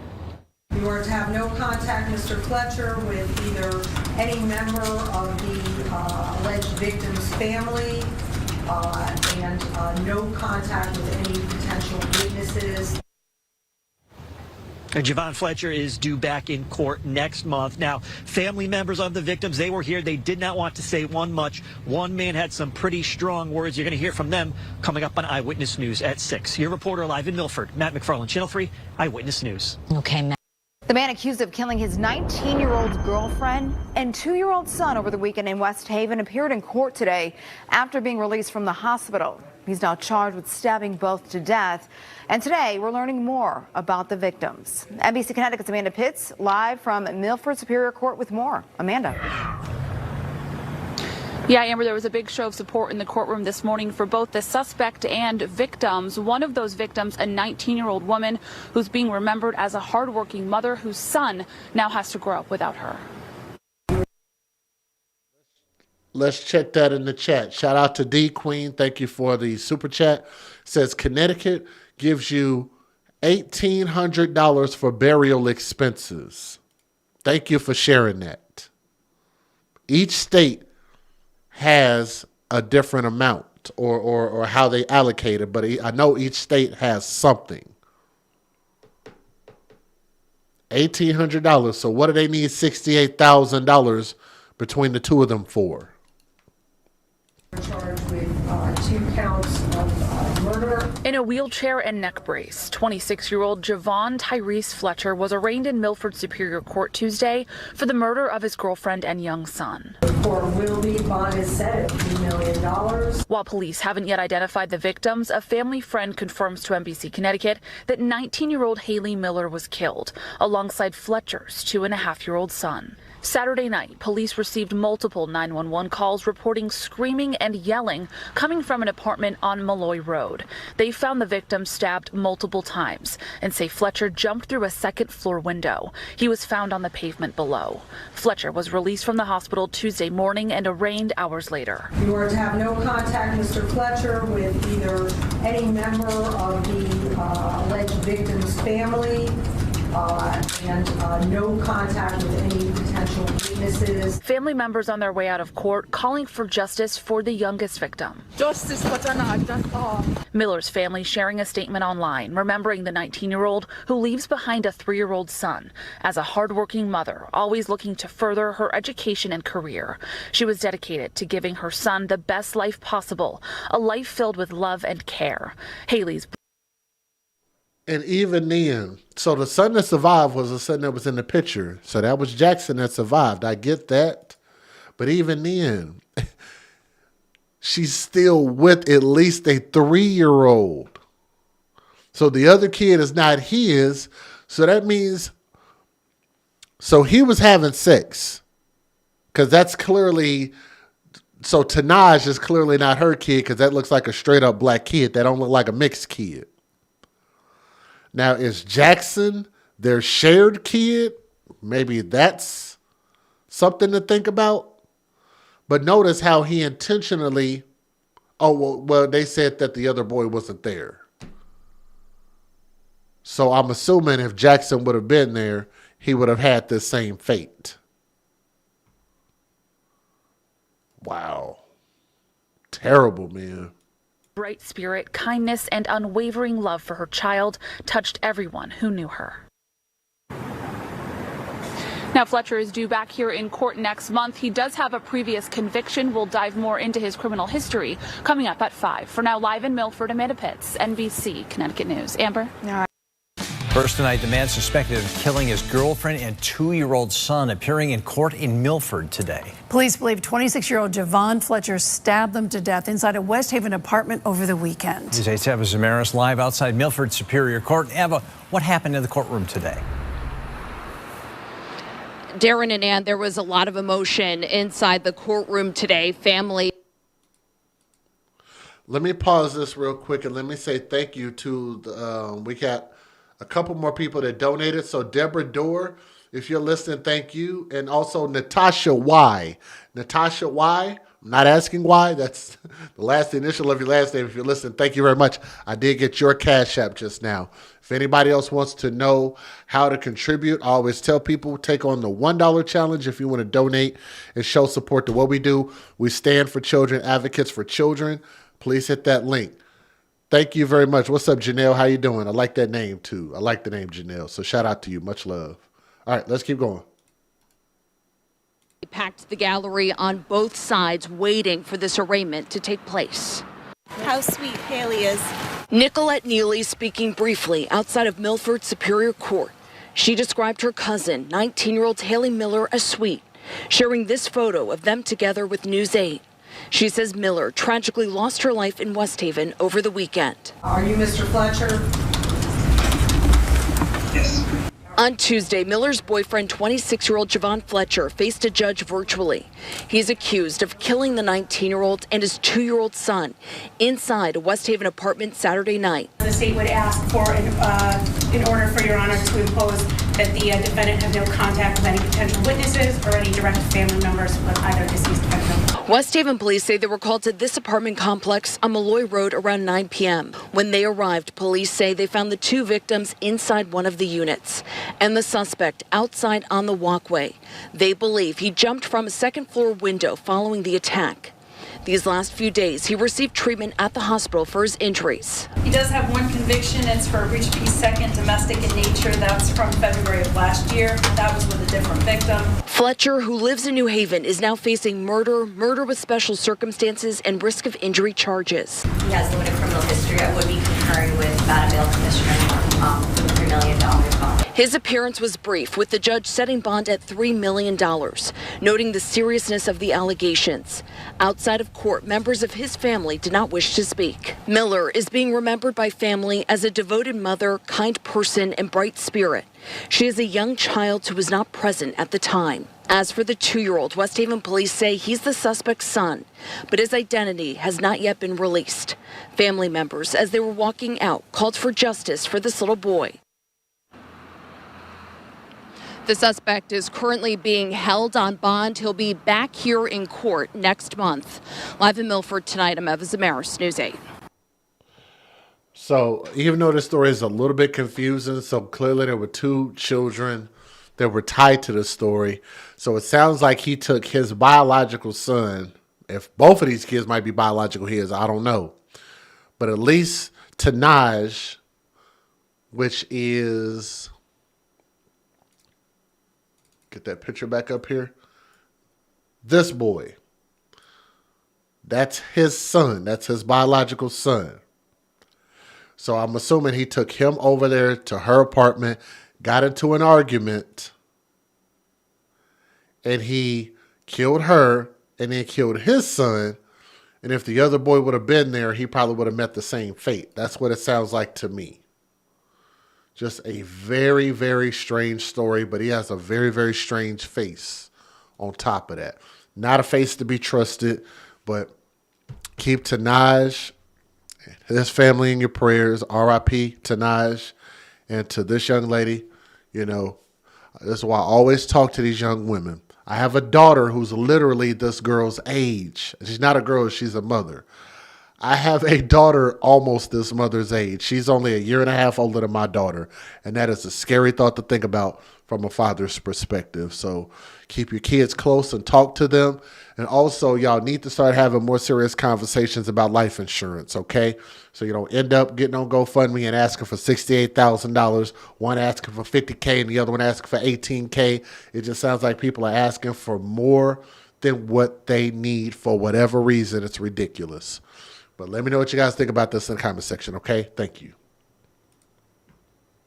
You are to have no contact, Mr. Fletcher, with either any member of the alleged victim's family and no contact with any potential witnesses. And Javon Fletcher is due back in court next month. Now, family members of the victims, they were here. They did not want to say much. One man had some pretty strong words. You're going to hear from them coming up on Eyewitness News at 6. Your reporter live in Milford, Matt McFarland, Channel 3, Eyewitness News. Okay, Matt. The man accused of killing his 19-year-old girlfriend and 2-year-old son over the weekend in West Haven appeared in court today after being released from the hospital. He's now charged with stabbing both to death. And today, we're learning more about the victims. NBC Connecticut's Amanda Pitts, live from Milford Superior Court with more. Amanda. Yeah, Amber, there was a big show of support in the courtroom this morning for both the suspect and victims. One of those victims, a 19-year-old woman who's being remembered as a hardworking mother whose son now has to grow up without her. Let's check that in the chat. Shout out to D Queen. Thank you for the super chat. Says Connecticut gives you $1,800 for burial expenses. Thank you for sharing that. Each state has a different amount or how they allocate it, but I know each state has something. $1,800. So what do they need $68,000 between the two of them for? Charged with 2 counts of murder. In a wheelchair and neck brace, 26-year-old Javon Tyrese Fletcher was arraigned in Milford Superior Court Tuesday for the murder of his girlfriend and young son. For Wilby, bond is set at $3 million. While police haven't yet identified the victims, a family friend confirms to NBC Connecticut that 19-year-old Haley Miller was killed alongside Fletcher's 2.5-year-old son. Saturday night, police received multiple 911 calls reporting screaming and yelling coming from an apartment on Malloy Road. They found the victim stabbed multiple times and say Fletcher jumped through a second-floor window. He was found on the pavement below. Fletcher was released from the hospital Tuesday morning and arraigned hours later. You are to have no contact, Mr. Fletcher, with either any member of the alleged victim's family and no contact with any potential witnesses. Family members on their way out of court calling for justice for the youngest victim. Justice for Tanaj. Miller's family sharing a statement online, remembering the 19-year-old who leaves behind a 3-year-old son. As a hardworking mother, always looking to further her education and career, she was dedicated to giving her son the best life possible, a life filled with love and care. Haley's. And even then, so the son that survived was the son that was in the picture. So that was Jackson that survived. I get that. But even then, she's still with at least a 3-year-old. So the other kid is not his. So that means, so he was having sex Because that's clearly, so Tanaj is clearly not her kid because that looks like a straight up black kid. That don't look like a mixed kid. Now, is Jackson their shared kid? Maybe that's something to think about. But notice how he intentionally, well, they said that the other boy wasn't there. So I'm assuming if Jackson would have been there, he would have had the same fate. Wow. Terrible, man. Bright spirit, kindness, and unwavering love for her child touched everyone who knew her. Now, Fletcher is due back here in court next month. He does have a previous conviction. We'll dive more into his criminal history coming up at 5. For now, live in Milford, Amanda Pitts, NBC Connecticut News. Amber? First tonight, the man suspected of killing his girlfriend and 2-year-old son appearing in court in Milford today. Police believe 26-year-old Javon Fletcher stabbed them to death inside a West Haven apartment over the weekend. News 8's Eva Zamaris live outside Milford Superior Court. Eva, what happened in the courtroom today? Darren and Ann, there was a lot of emotion inside the courtroom today. Family. Let me pause this real quick and let me say thank you to, we got a couple more people that donated. So Deborah Dorr, if you're listening, thank you. And also Natasha Y. Natasha Y. I'm not asking why. That's the last initial of your last name. If you're listening, thank you very much. I did get your Cash App just now. If anybody else wants to know how to contribute, I always tell people take on the $1 challenge if you want to donate and show support to what we do. We stand for children, advocates for children. Please hit that link. Thank you very much. What's up, Janelle? How you doing? I like that name, too. I like the name Janelle. So shout out to you. Much love. All right, let's keep going. Packed the gallery on both sides, waiting for this arraignment to take place. How sweet Haley is. Nicolette Neely speaking briefly outside of Milford Superior Court. She described her cousin, 19-year-old Haley Miller, as sweet, sharing this photo of them together with News 8. She says Miller tragically lost her life in West Haven over the weekend. Are you Mr. Fletcher? Yes. On Tuesday, Miller's boyfriend, 26-year-old Javon Fletcher, faced a judge virtually. He's accused of killing the 19-year-old and his 2-year-old son inside a West Haven apartment Saturday night. The state would ask for, in order for Your Honor to impose that the defendant have no contact with any potential witnesses or any direct family members with either deceased victim. West Haven police say they were called to this apartment complex on Malloy Road around 9 p.m. When they arrived, police say they found the 2 victims inside one of the units and the suspect outside on the walkway. They believe he jumped from a second-floor window following the attack. These last few days, he received treatment at the hospital for his injuries. He does have one conviction. It's for a breach of peace second, domestic in nature. That's from February of last year. That was with a different victim. Fletcher, who lives in New Haven, is now facing murder with special circumstances, and risk of injury charges. He has limited criminal history. I would be concurring with Madam Bail Commissioner for the $3 million bond. His appearance was brief, with the judge setting bond at $3 million, noting the seriousness of the allegations. Outside of court, members of his family did not wish to speak. Miller is being remembered by family as a devoted mother, kind person, and bright spirit. She is a young child who was not present at the time. As for the 2-year-old, West Haven police say he's the suspect's son, but his identity has not yet been released. Family members, as they were walking out, called for justice for this little boy. The suspect is currently being held on bond. He'll be back here in court next month. Live in Milford tonight, I'm Eva Zamaris, News 8. So even though this story is a little bit confusing, so clearly there were 2 children that were tied to the story. So it sounds like he took his biological son. If both of these kids might be biological his, I don't know. But at least Tanaj, which is... Get that picture back up here. This boy. That's his son. That's his biological son. So I'm assuming he took him over there to her apartment, got into an argument, and he killed her and then killed his son. And if the other boy would have been there, he probably would have met the same fate. That's what it sounds like to me. Just a very, very strange story, but he has a very, very strange face on top of that. Not a face to be trusted, but keep Tanaj and his family in your prayers. R.I.P. Tanaj. And to this young lady, you know, this is why I always talk to these young women. I have a daughter who's literally this girl's age. She's not a girl, she's a mother. I have a daughter almost this mother's age. She's only a year and a half older than my daughter. And that is a scary thought to think about from a father's perspective. So keep your kids close and talk to them. And also, y'all need to start having more serious conversations about life insurance, okay? So you don't end up getting on GoFundMe and asking for $68,000, one asking for $50K and the other one asking for $18K. It just sounds like people are asking for more than what they need for whatever reason. It's ridiculous. But let me know what you guys think about this in the comment section, okay? Thank you.